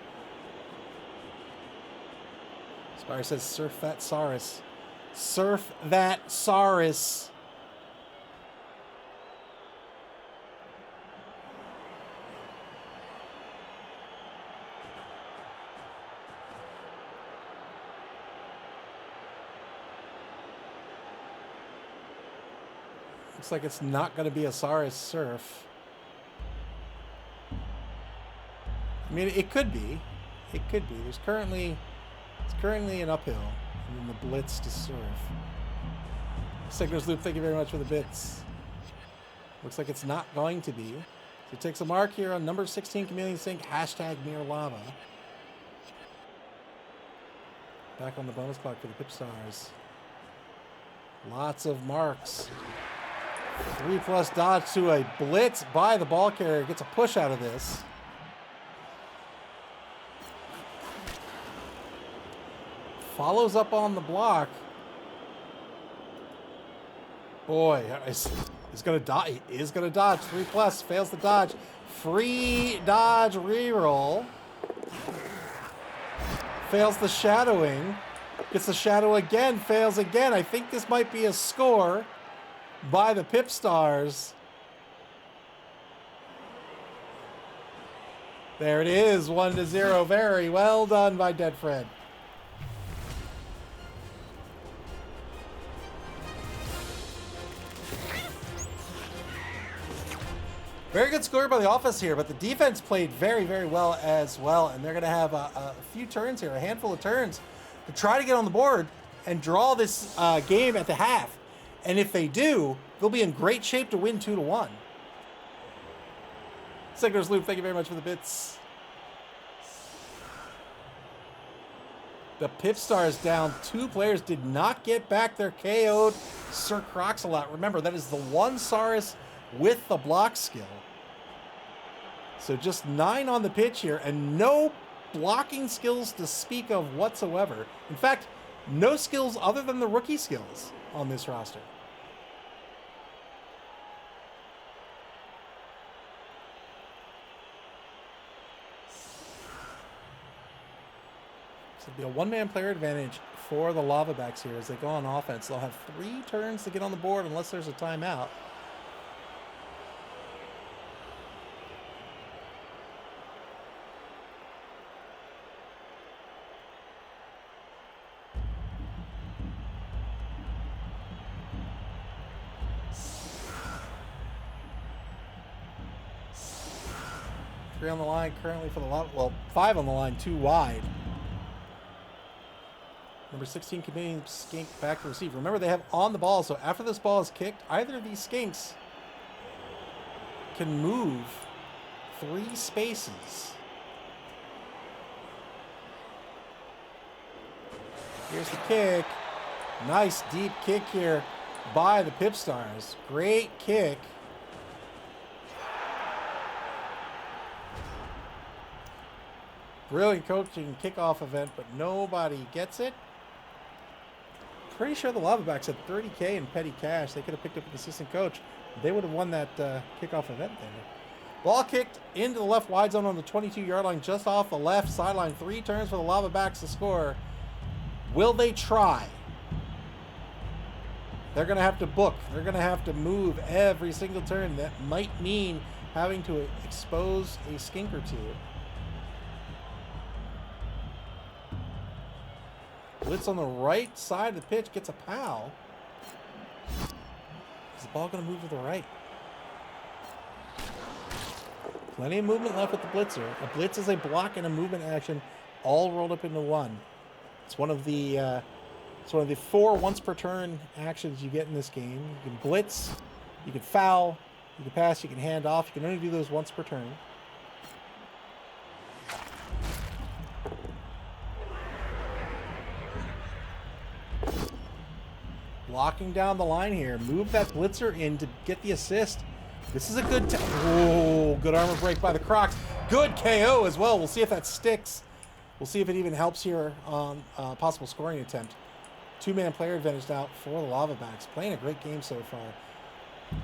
Spire says, surf that Saurus. Surf that Saurus. Looks like it's not going to be a Saurus surf. I mean, it could be. It could be. It's currently an uphill, and then the blitz to surf. Signals Loop, thank you very much for the bits. Looks like it's not going to be. So it takes a mark here on number 16 Chameleon Sync, #Mere Lava. Back on the bonus clock for the PipStars. Lots of marks. 3+ dodge to a blitz by the ball carrier. Gets a push out of this. Follows up on the block. Boy, he's going to dodge. He is going to dodge. 3+, fails the dodge. Free dodge reroll. Fails the shadowing. Gets the shadow again. Fails again. I think this might be a score by the PipStars. There it is, 1-0. Very well done by Dead Fred. Very good score by the offense here, but the defense played very, very well as well, and they're going to have a few turns here, a handful of turns, to try to get on the board and draw this game at the half. And if they do, they'll be in great shape to win 2-1. Signers Loop, thank you very much for the bits. The PipStars down 2 players, did not get back their KO'd Sir Croxalot. Remember, that is the one Saurus with the block skill. So just 9 on the pitch here, and no blocking skills to speak of whatsoever. In fact, no skills other than the rookie skills on this roster. So it'll be a one-man player advantage for the Lavabacks here as they go on offense. They'll have 3 turns to get on the board unless there's a timeout. Three on the line currently for the well, 5 on the line, 2 wide. Number 16 committing skink back to receive. Remember, they have on the ball, so after this ball is kicked, either of these skinks can move 3 spaces. Here's the kick. Nice deep kick here by the PipStars. Great kick. Brilliant coaching kickoff event, but nobody gets it. Pretty sure the Lavabacks had 30K in petty cash. They could have picked up an assistant coach. They would have won that kickoff event there. Ball kicked into the left wide zone on the 22-yard line, just off the left sideline. 3 turns for the Lavabacks to score. Will they try? They're going to have to book. They're going to have to move every single turn. That might mean having to expose a skink or 2. Blitz on the right side of the pitch, gets a POW. Is the ball going to move to the right? Plenty of movement left with the blitzer. A blitz is a block and a movement action, all rolled up into one. It's one of the 4 once per turn actions you get in this game. You can blitz, you can foul, you can pass, you can hand off. You can only do those once per turn. Blocking down the line here. Move that blitzer in to get the assist. This is a good... Oh, good armor break by the Crocs. Good KO as well. We'll see if that sticks. We'll see if it even helps here on a possible scoring attempt. 2-man player advantage now for the Lavabacks. Playing a great game so far. And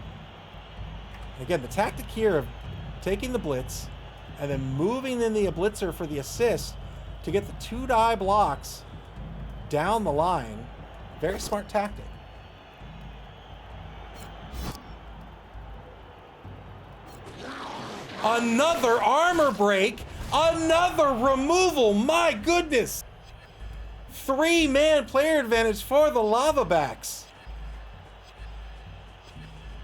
again, the tactic here of taking the blitz and then moving in the blitzer for the assist to get the 2-die blocks down the line. Very smart tactic. Another armor break. Another removal. My goodness. 3-man player advantage for the Lavabacks.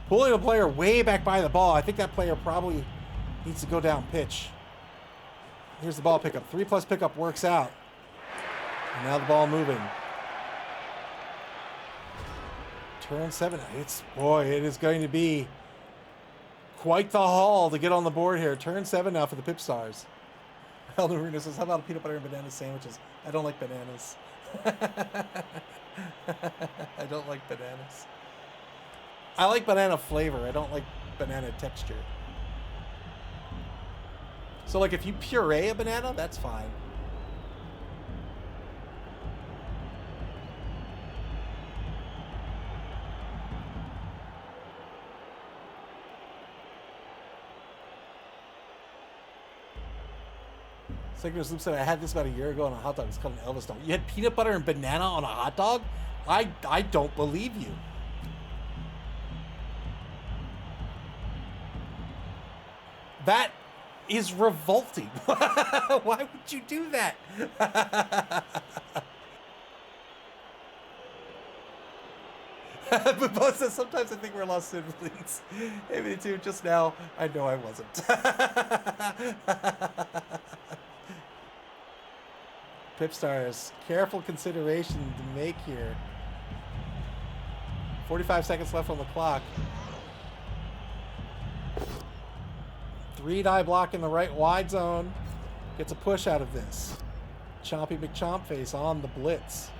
Pulling a player way back by the ball. I think that player probably needs to go down pitch. Here's the ball pickup. 3+ pickup works out. And now the ball moving. Turn 7. Boy, it is going to be quite the haul to get on the board here. Turn 7 now for the PipStars. Elder Marino says, how about peanut butter and banana sandwiches? I don't like bananas. I don't like bananas. I like banana flavor. I don't like banana texture. So, like, if you puree a banana, that's fine. Signals Loop said, I had this about a year ago on a hot dog. It's called an Elvis dog. You had peanut butter and banana on a hot dog? I don't believe you. That is revolting. Why would you do that? But sometimes I think we're lost siblings. Hey, me too. Just now, I know I wasn't. PipStars, careful consideration to make here. 45 seconds left on the clock. 3-die block in the right wide zone. Gets a push out of this. Chompy McChompface on the blitz.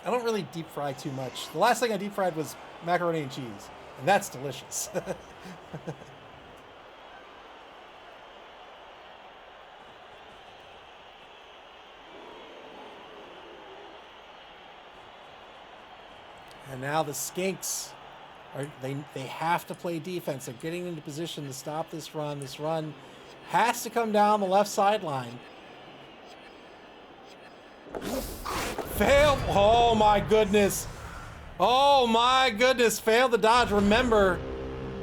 I don't really deep fry too much. The last thing I deep fried was macaroni and cheese, and that's delicious. And now the Skinks they have to play defense. They're getting into position to stop this run. This run has to come down the left sideline. Fail. Oh my goodness. Oh my goodness. Failed the dodge. Remember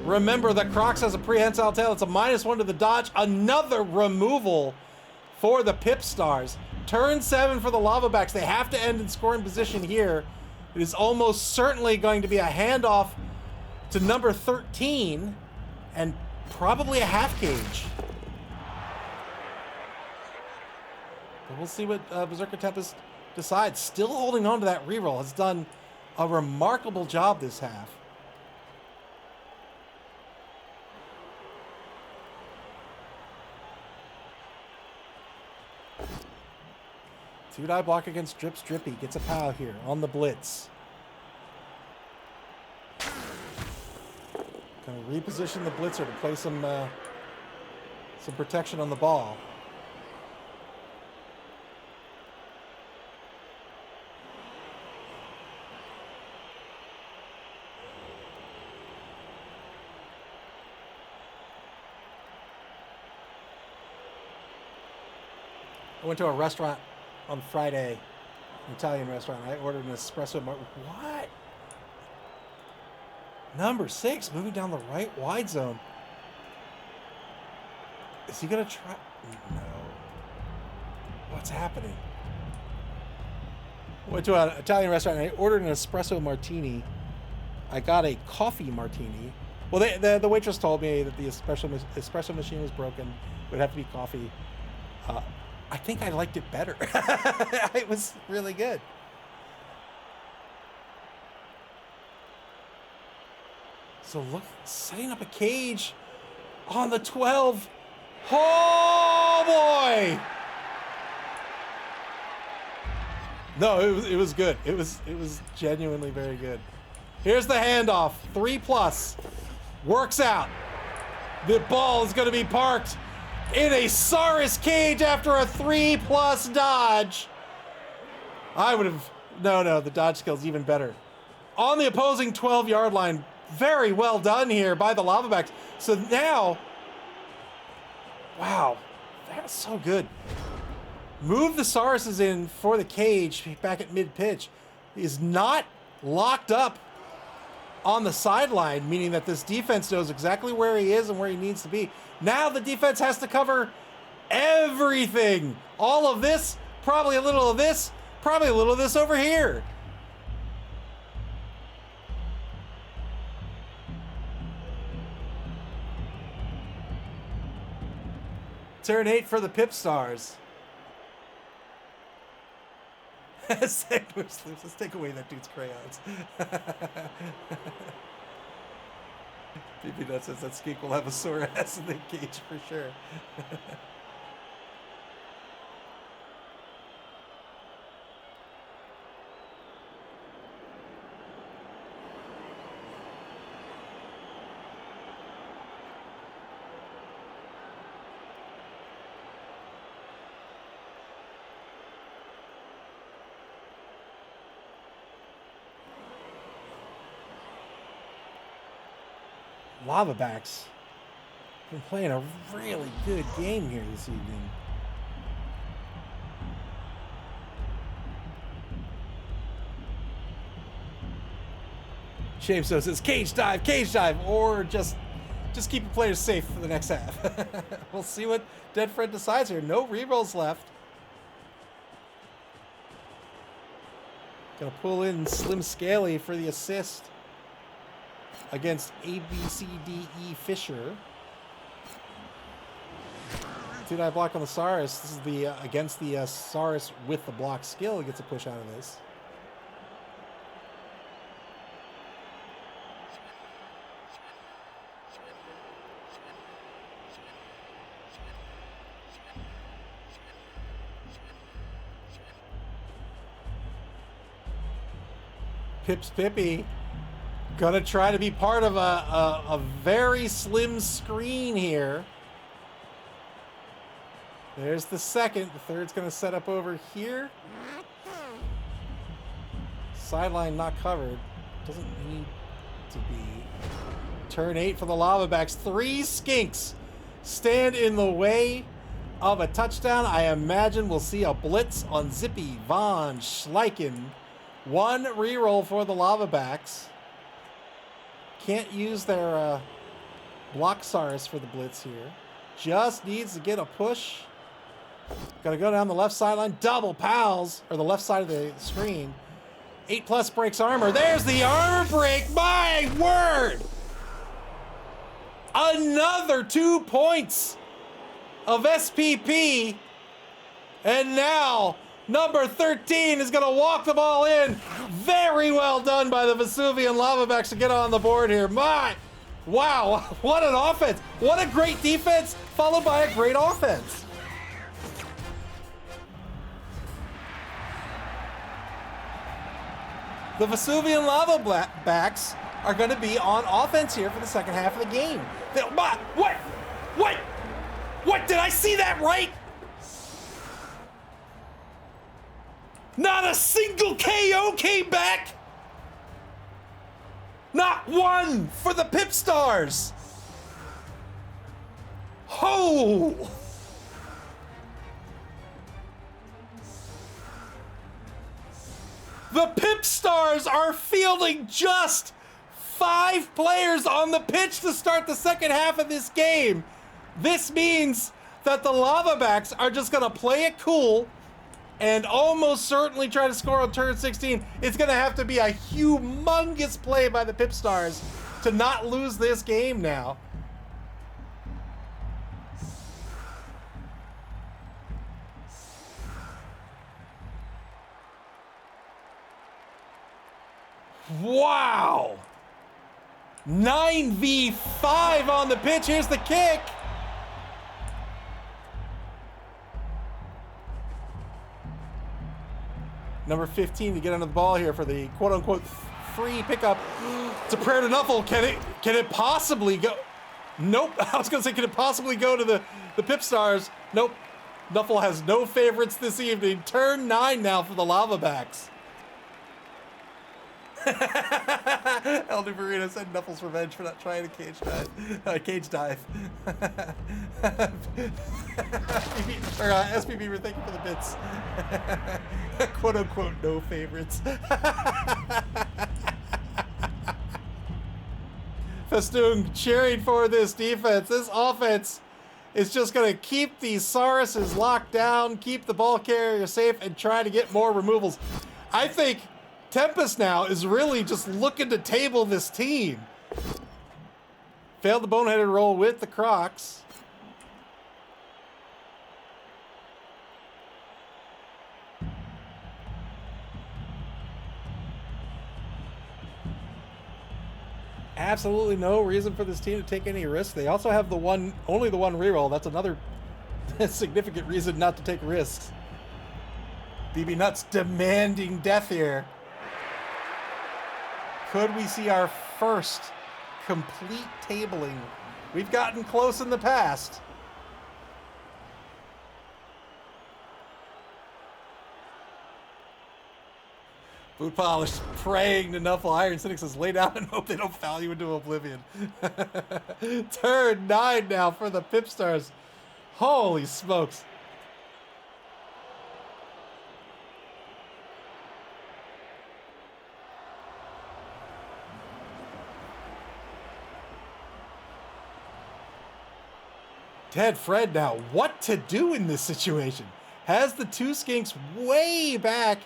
that Crocs has a prehensile tail. It's a -1 to the dodge. Another removal for the PipStars. Turn 7 for the Lavabacks. They have to end in scoring position here. It is almost certainly going to be a handoff to number 13 and probably a half cage. But we'll see what Berserker Tempest decides. Still holding on to that reroll. Has done a remarkable job this half. Two-die block against Drippy. Gets a POW here on the blitz. Gonna reposition the blitzer to play some protection on the ball. I went to a restaurant on Friday, an Italian restaurant. I ordered an espresso. What? Number 6 moving down the right wide zone. Is he gonna try? No. What's happening? Went to an Italian restaurant and I ordered an espresso martini. I got a coffee martini. Well, the waitress told me that the espresso machine was broken. It would have to be coffee. I think I liked it better. It was really good. So look, setting up a cage on the 12. Oh boy! No, it was good. It was genuinely very good. Here's the handoff. 3+. Works out. The ball is going to be parked in a Saurus cage after a 3+ dodge. I would have... No, the dodge skill's even better. On the opposing 12-yard line. Very well done here by the Lavabacks. So now... Wow. That's so good. Move the Sauruses in for the cage back at mid-pitch. He is not locked up on the sideline, meaning that this defense knows exactly where he is and where he needs to be. Now the defense has to cover everything. All of this, probably a little of this, probably a little of this over here. Turn 8 for the PipStars. Let's take away that dude's crayons. BB Nut says that skink will have a sore ass in the cage for sure. Lavabacks been playing a really good game here this evening. Shame so says cage dive, or just keep your players safe for the next half. We'll see what Dead Fred decides here. No rerolls left. Gonna pull in Slim Scaly for the assist against ABCDE Fisher. Two-die block on the Saurus. This is the against the Saurus with the block skill. He gets a push out of this. Pips Pippy gonna try to be part of a very slim screen here. There's the second. The third's gonna set up over here. Sideline not covered. Doesn't need to be. Turn 8 for the Lavabacks. 3 skinks stand in the way of a touchdown. I imagine we'll see a blitz on Zippy, Von, Schleichen. 1 reroll for the Lavabacks. Can't use their block Saurus for the blitz here. Just needs to get a push. Gotta go down the left sideline. Double pals, or the left side of the screen. 8+ breaks armor. There's the armor break. My word! Another 2 points of SPP. And now number 13 is going to walk the ball in. Very well done by the Vesuvian Lavabacks to get on the board here. Wow, what an offense. What a great defense, followed by a great offense. The Vesuvian Lavabacks are going to be on offense here for the second half of the game. What? Did I see that right? Not a single KO came back. Not one for the PipStars. Oh! The PipStars are fielding just 5 players on the pitch to start the second half of this game. This means that the Lavabacks are just gonna play it cool and almost certainly try to score on turn 16. It's gonna have to be a humongous play by the PipStars to not lose this game now. Wow! 9v5 on the pitch. Here's the kick. Number 15 to get under the ball here for the quote-unquote free pickup. It's a prayer to Nuffle. Can it possibly go? Nope. I was going to say, can it possibly go to the PipStars? Nope. Nuffle has no favorites this evening. Turn 9 now for the Lavabacks. Elder Marina said Nuffle's revenge for not trying a cage dive. SPB, thank you for the bits. Quote unquote, no favorites. Festoon cheering for this defense. This offense is just going to keep these Sauruses locked down, keep the ball carrier safe, and try to get more removals. I think Tempest now is really just looking to table this team. Failed the boneheaded roll with the Crocs. Absolutely no reason for this team to take any risks. They also have only the one reroll. That's another significant reason not to take risks. BB Nuts demanding death here. Could we see our first complete tabling? We've gotten close in the past. Boot Polish praying to Nuffle. Iron Cynic says, lay down and hope they don't foul you into oblivion. Turn 9 now for the PipStars. Holy smokes. Ted Fred now, what to do in this situation? Has the 2 skinks way back,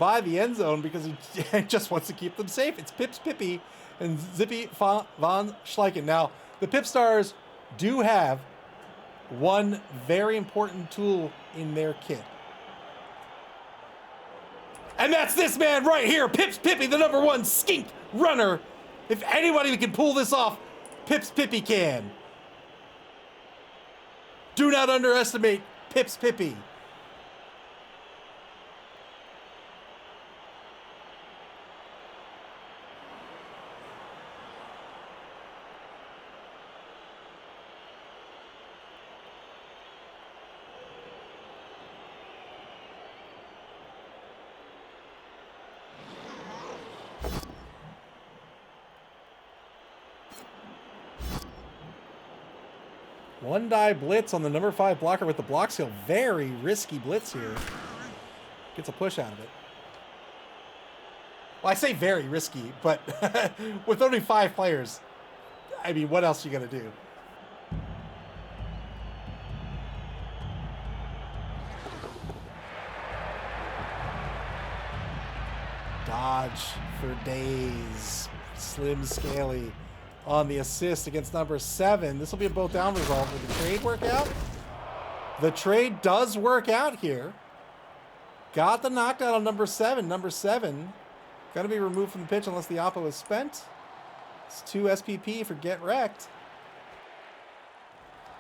by the end zone because he just wants to keep them safe. It's Pips Pippy and Zippy von Schleichen. Now, the PipStars do have one very important tool in their kit. And that's this man right here, Pips Pippy, the #1 skink runner. If anybody can pull this off, Pips Pippy can. Do not underestimate Pips Pippy. One die blitz on the #5 blocker with the block seal. Very risky blitz here. Gets a push out of it. Well, I say very risky, but with only 5 players, I mean, what else are you going to do? Dodge for days. Slim Scaly on the assist against #7. This will be a both down result. Will the trade work out? The trade does work out here. Got the knockdown on #7. #7 got to be removed from the pitch unless the oppo is spent. It's 2 SPP for get wrecked.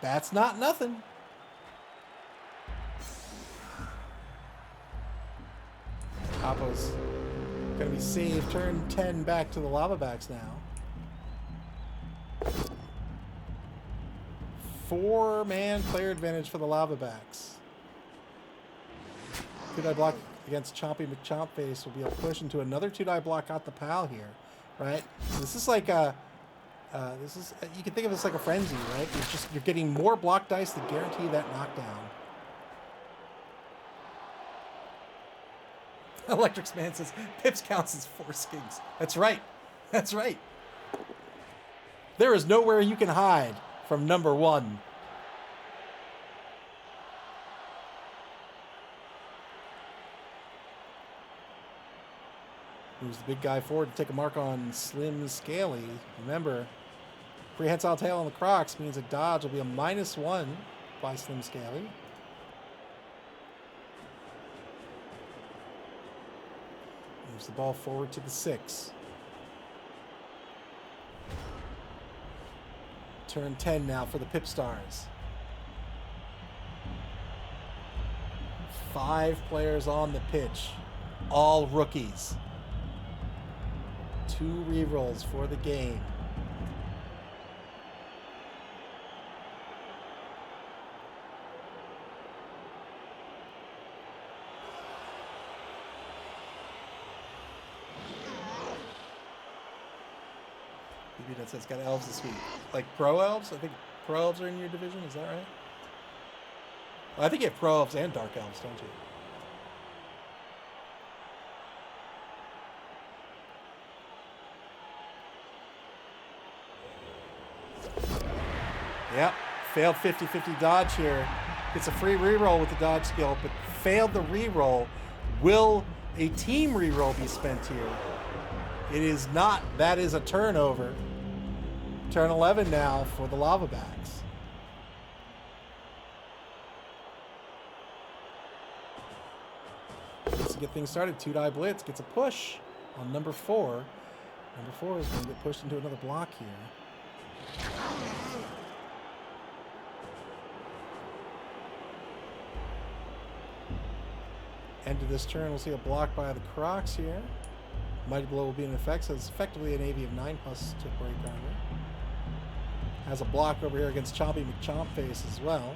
That's not nothing. Oppo's going to be saved. Turn 10 back to the Lavabacks now. 4-man player advantage for the Lavabacks. Two-die block against Chompy McChompface will be a push into another 2-die block out the pal here, right? So this is like a, you can think of this like a frenzy, right? You're getting more block dice to guarantee that knockdown. Electrics Man says Pips counts as 4 skinks. That's right. That's right. There is nowhere you can hide from #1. Moves the big guy forward to take a mark on Slim Scaly. Remember, prehensile tail on the Crocs means a dodge will be a -1 by Slim Scaly. Moves the ball forward to the 6. Turn 10 now for the PipStars. 5 players on the pitch, all rookies. 2 rerolls for the game. That says got elves this week. Like pro elves? I think pro elves are in your division, is that right? Well, I think you have pro elves and dark elves, don't you? Yep, failed 50-50 dodge here. Gets a free reroll with the dodge skill, but failed the reroll. Will a team reroll be spent here? It is not. That is a turnover. Turn 11 now for the Lavabacks. Let's get things started. 2-die blitz gets a push on #4. #4 is going to get pushed into another block here. End of this turn, we'll see a block by the Crocs here. Mighty Blow will be in effect, so it's effectively an AV of 9 plus to break armor. Has a block over here against Chompy McChompface as well.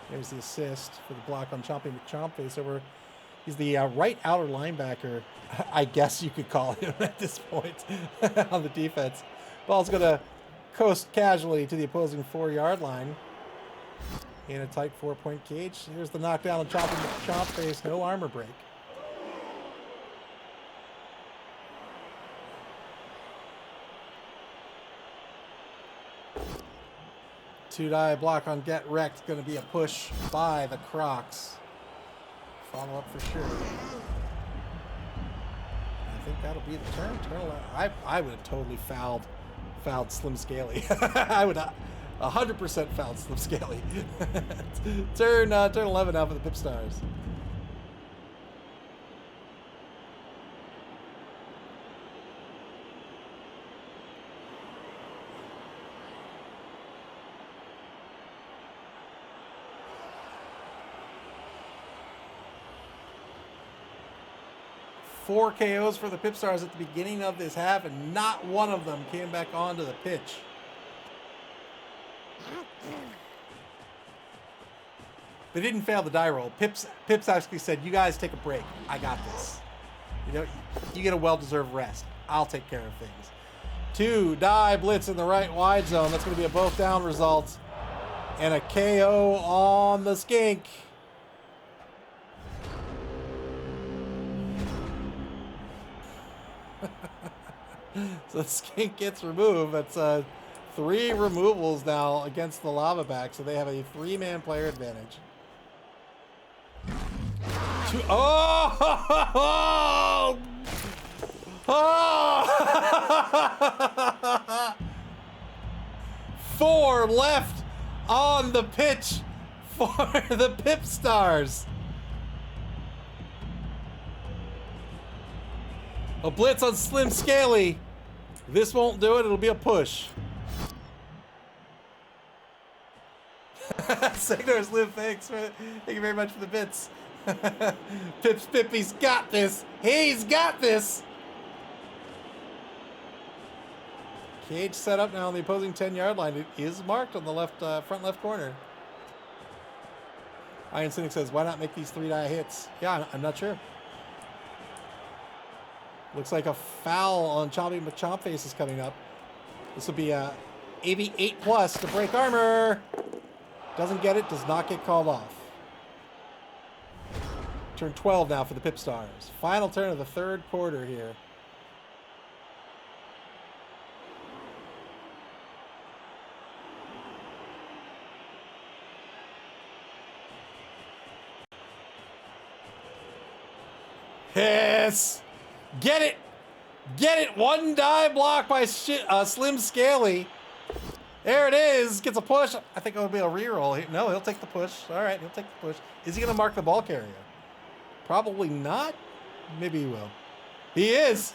There's the assist for the block on Chompy McChompface over. He's the right outer linebacker, I guess you could call him at this point on the defense. Ball's going to coast casually to the opposing 4-yard line. In a tight 4-point cage. Here's the knockdown on Chompy McChompface. No armor break. Two-die block on Get Wrecked. Going to be a push by the Crocs. Follow up for sure. I think that'll be the turn. I would have totally fouled Slim Scaly. I would 100% fouled Slim Scaly. turn 11 now for the PipStars. Four KOs for the PipStars at the beginning of this half, and not one of them came back onto the pitch. They didn't fail the die roll. Pips actually said, "You guys take a break. I got this. You know, you get a well-deserved rest. I'll take care of things." 2 die blitz in the right wide zone. That's going to be a both down result, and a KO on the skink. So the skink gets removed. That's 3 removals now against the Lavabacks, so they have a 3-man player advantage. Oh! Oh! 4 left on the pitch for the PipStars. A blitz on Slim Scaly. This won't do it. It'll be a push. Signors Live, thanks. Thank you very much for the bits. Pippy's got this. He's got this. Cage set up now on the opposing 10-yard line. It is marked on the left front left corner. Iron Cynic says, "Why not make these 3 die hits?" Yeah, I'm not sure. Looks like a foul on Chompy McChompface is coming up. This will be a AV 8+ to break armor. Doesn't get it, does not get called off. Turn 12 now for the PipStars. Final turn of the 3rd quarter here. Yes! Get it! Get it! 1 die block by Slim Scaly. There it is. Gets a push. I think it'll be a reroll. No, he'll take the push. All right, he'll take the push. Is he going to mark the ball carrier? Probably not. Maybe he will. He is.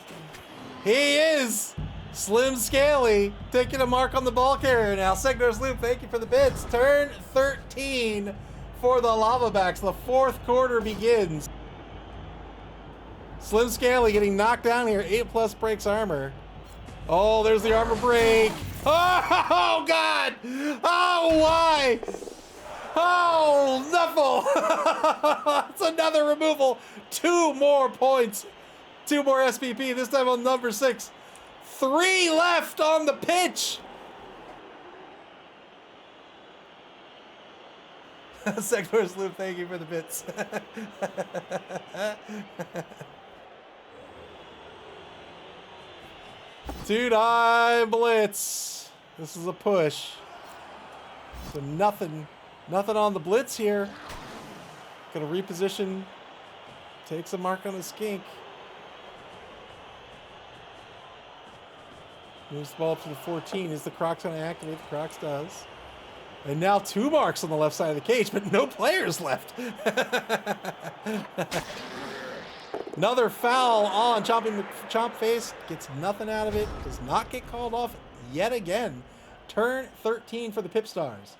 He is. Slim Scaly taking a mark on the ball carrier now. Segner's Loop, thank you for the bits. Turn 13 for the Lavabacks. The 4th quarter begins. Slim Scaly getting knocked down here. 8+ breaks armor. Oh, there's the armor break. Oh, God. Oh, why? Oh, Nuffle. It's another removal. 2 more points. 2 more SPP, this time on number 6. 3 left on the pitch. Sector's Loop, thank you for the bits. 2 die blitz. This is a push. So nothing on the blitz here. Gonna reposition. Takes a mark on the skink. Moves the ball up to the 14. Is the Crocs gonna activate? The Crocs does. And now 2 marks on the left side of the cage, but no players left. Another foul on Chompface. Gets nothing out of it. Does not get called off yet again. Turn 13 for the PipStars.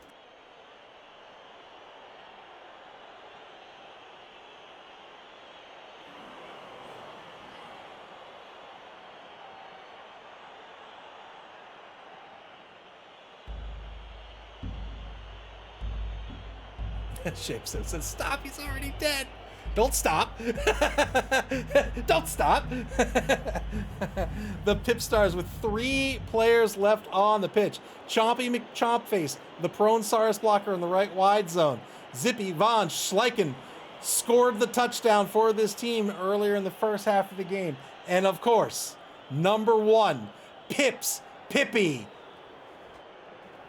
Shapesuit says, "Stop, he's already dead." Don't stop. Don't stop. The PipStars with 3 players left on the pitch. Chompy McChompface, the prone Saurus blocker in the right wide zone. Zippy Von Schleichen scored the touchdown for this team earlier in the first half of the game. And of course, number 1, Pippy.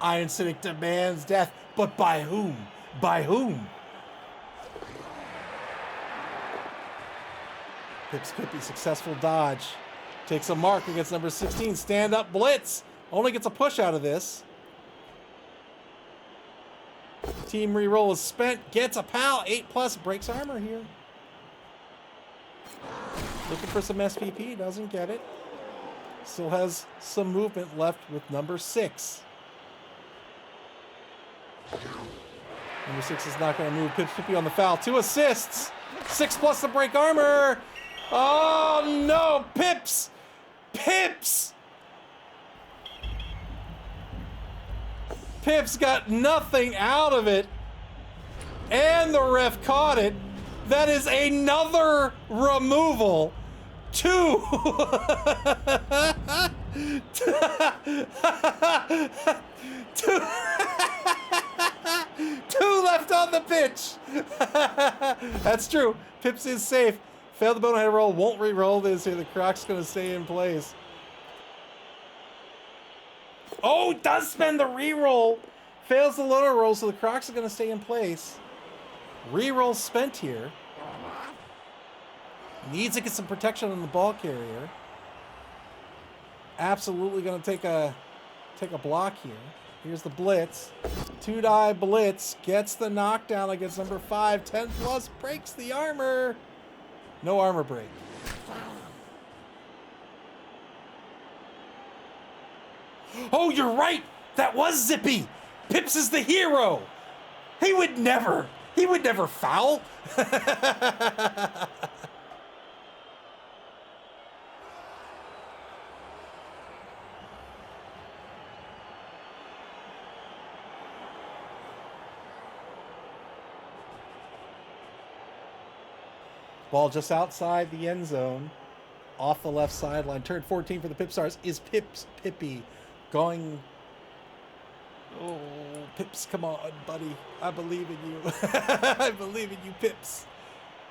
Iron Cynic demands death, but by whom? By whom? Pippy, successful dodge. Takes a mark against number 16. Stand up blitz. Only gets a push out of this. Team reroll is spent. Gets a pal. 8+. Breaks armor here. Looking for some SPP. Doesn't get it. Still has some movement left with number 6. Number 6 is not going to move. Pippy on the foul. 2 assists. 6+ to break armor. Oh no, Pips! Pips! Pips got nothing out of it. And the ref caught it. That is another removal. 2. 2 left on the pitch. That's true. Pips is safe. Failed the bonehead roll. Won't re-roll this here. The Croc's going to stay in place. Oh, does spend the re-roll. Fails the loader roll, so the Crocs are going to stay in place. Re-roll spent here. Needs to get some protection on the ball carrier. Absolutely going to take a block here. Here's the blitz. 2-die blitz. Gets the knockdown against number 5. 10+. Breaks the armor. No armor break. Oh, you're right. That was Zippy. Pips is the hero. He would never foul. Ball just outside the end zone, off the left sideline. Turn 14 for the PipStars. Is Pippy going? Oh, Pips, come on, buddy. I believe in you. I believe in you, Pips.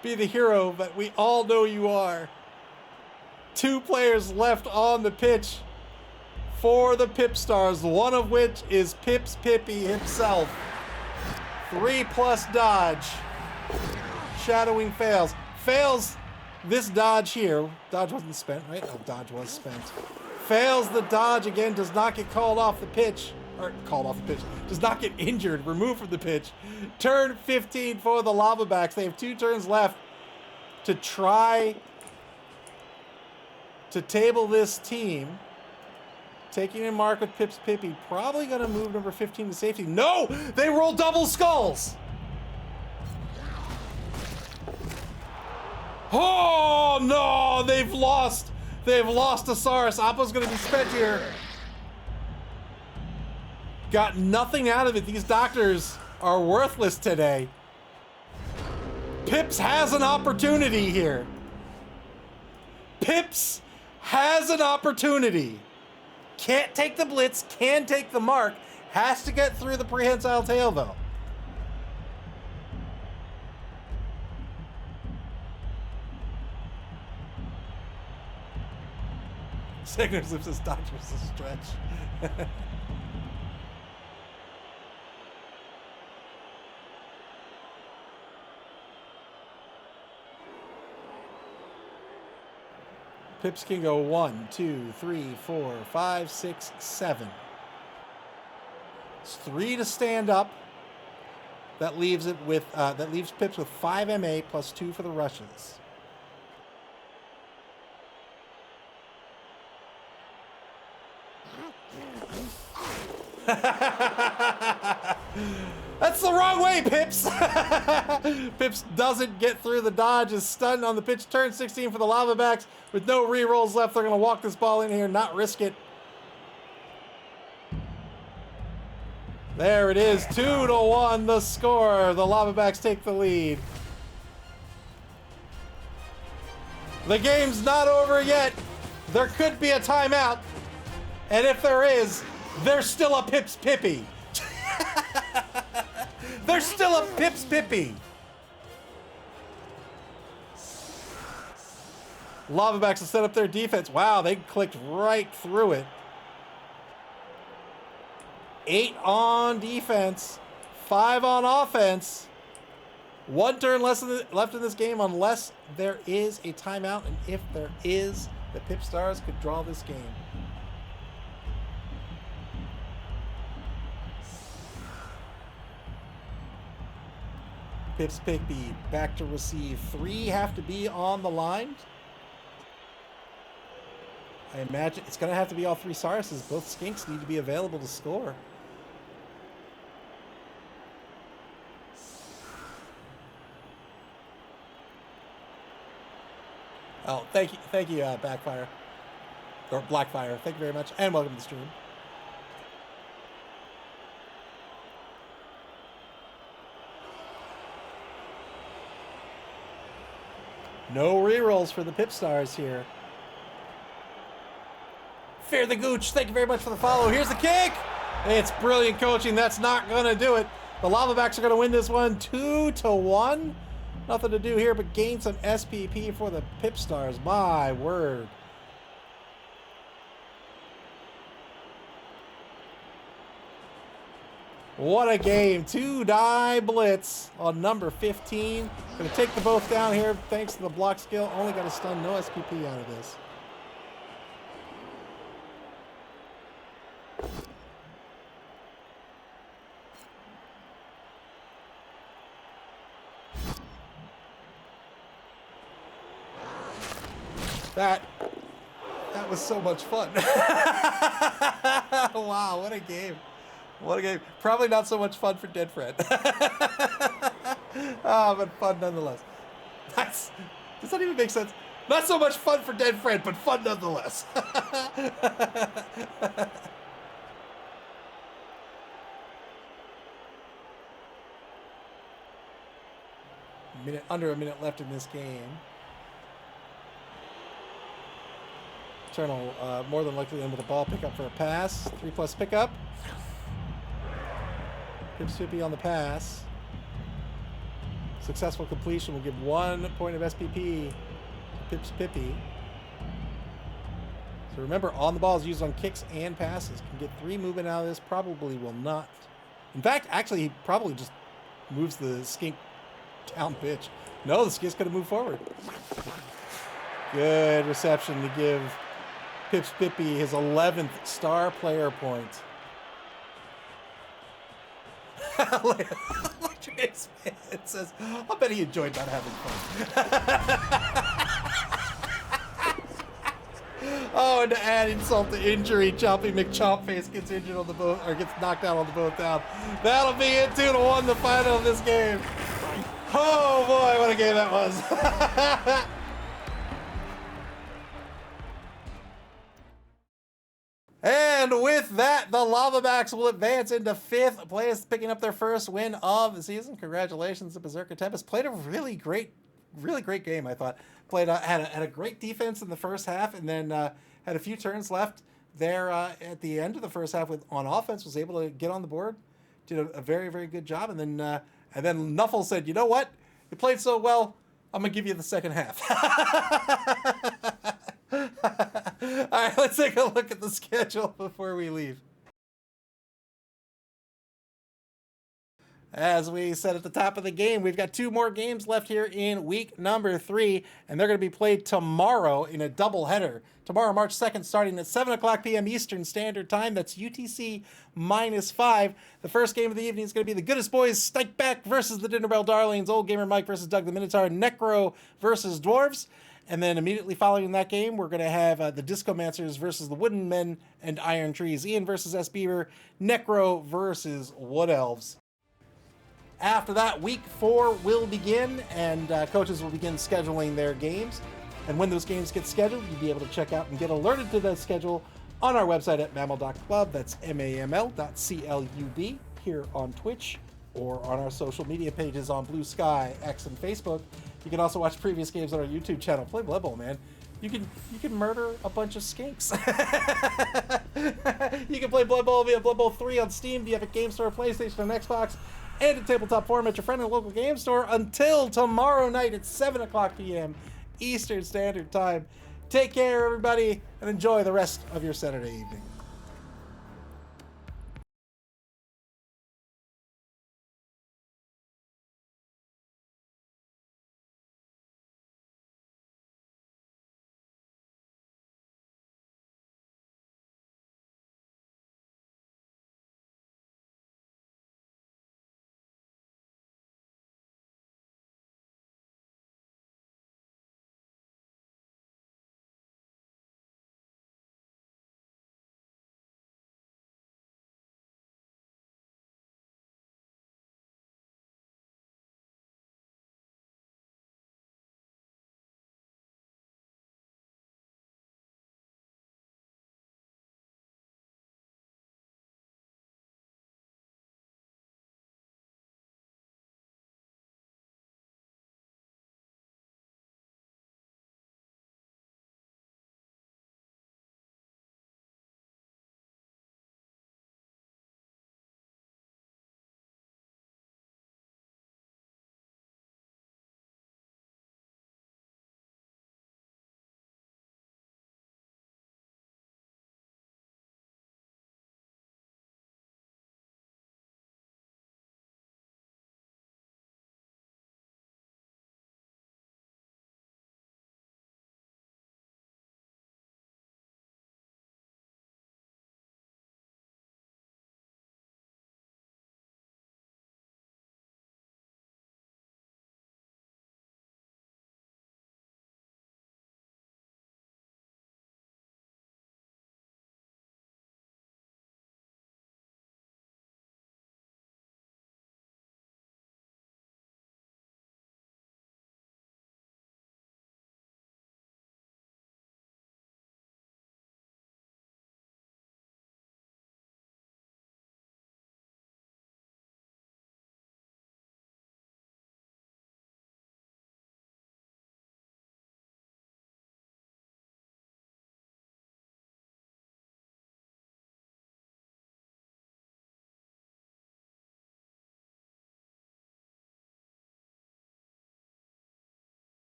Be the hero that we all know you are. 2 players left on the pitch for the PipStars, one of which is Pippy himself. 3+ dodge. Shadowing fails. Fails this dodge here. Dodge wasn't spent, right? Oh, dodge was spent. Fails the dodge again. Does not get called off the pitch. Or called off the pitch. Does not get injured. Removed from the pitch. Turn 15 for the Lavabacks. They have 2 turns left to try to table this team. Taking a mark with Pippy. Probably going to move number 15 to safety. No! They roll double skulls! Oh no, they've lost Asaurus. Appo's gonna be spent here. Got nothing out of it. These doctors are worthless today. Pips has an opportunity here. Pips has an opportunity. Can't take the blitz, can take the mark. Has to get through the prehensile tail though. Signers if this dodge was a stretch. Pips can go 1, 2, 3, 4, 5, 6, 7. It's 3 to stand up. That leaves it with that leaves Pips with 5 MA plus 2 for the rushes. That's the wrong way, Pips. Pips doesn't get through the dodge, is stunned on the pitch. Turn 16 for the Lavabacks with no re-rolls left. They're going to walk this ball in here, not risk it. There it is, 2-1 the score. The Lavabacks take the lead. The game's not over yet. There could be a timeout. And if there is, there's still a Pips Pippy. There's still a Pips Pippy. Lavabacks to set up their defense. Wow, they clicked right through it. 8 on defense, 5 on offense. 1 turn left in this game unless there is a timeout. And if there is, the PipStars could draw this game. Pips Pippy back to receive. 3 have to be on the line. I imagine it's going to have to be all 3 Sarses. Both Skinks need to be available to score. Oh, thank you, Backfire. Or Blackfire. Thank you very much, and welcome to the stream. No rerolls for the PipStars here. Fear the Gooch, thank you very much for the follow. Here's the kick! It's brilliant coaching. That's not going to do it. The Lavabacks are going to win this one 2-1. Nothing to do here but gain some SPP for the PipStars. My word. What a game. 2-die blitz on number 15. Going to take the both down here thanks to the block skill. Only got a stun, no SPP out of this. That was so much fun. Wow, what a game. What a game. Probably not so much fun for Dead Fred. But fun nonetheless. Does that even make sense? Not so much fun for Dead Fred, but fun nonetheless. Under a minute left in this game. Eternal more than likely in with a ball pickup for a pass. 3+ pickup. Pips Pippy on the pass. Successful completion will give 1 point of SPP to Pips Pippy. So remember, on the ball is used on kicks and passes. Can get 3 movement out of this. Probably will not. In fact, actually, he probably just moves the skink down pitch. No, the skink's going to move forward. Good reception to give Pips Pippy his 11th star player point. It says, I bet he enjoyed not having fun. Oh, and to add insult to injury, Choppy McChompface gets injured on the boat, or gets knocked out on the boat down. That'll be it, 2-1, the final of this game. Oh boy, what a game that was. And with that, the Lavabacks will advance into 5th place, picking up their first win of the season. Congratulations to Berserker Tempest. Played a really great game, I thought. Had a great defense in the first half, and then had a few turns left there at the end of the first half on offense. Was able to get on the board. Did a very, very good job. And then Nuffle said, "You know what? You played so well, I'm gonna give you the second half." All right, let's take a look at the schedule before we leave. As we said at the top of the game, we've got 2 more games left here in week number 3, and they're going to be played tomorrow in a doubleheader. Tomorrow, March 2nd, starting at 7 o'clock p.m. Eastern Standard Time. That's UTC -5. The first game of the evening is going to be the Goodest Boys Stikeback versus the Dinner Bell Darlings, Old Gamer Mike versus Doug the Minotaur, Necro versus Dwarves. And then immediately following that game, we're going to have the Discomancers versus the Wooden Men and Iron Trees. Ian versus S. Beaver, Necro versus Wood Elves. After that, week 4 will begin, and coaches will begin scheduling their games. And when those games get scheduled, you'll be able to check out and get alerted to the schedule on our website at maml.club. That's MAML.CLUB here on Twitch, or on our social media pages on Blue Sky, X, and Facebook. You can also watch previous games on our YouTube channel. Play Blood Bowl, man. You can murder a bunch of skinks. You can play Blood Bowl via Blood Bowl 3 on Steam, via Epic Game Store, PlayStation, and Xbox, and in tabletop form at your friendly local game store until tomorrow night at 7 o'clock p.m. Eastern Standard Time. Take care, everybody, and enjoy the rest of your Saturday evening.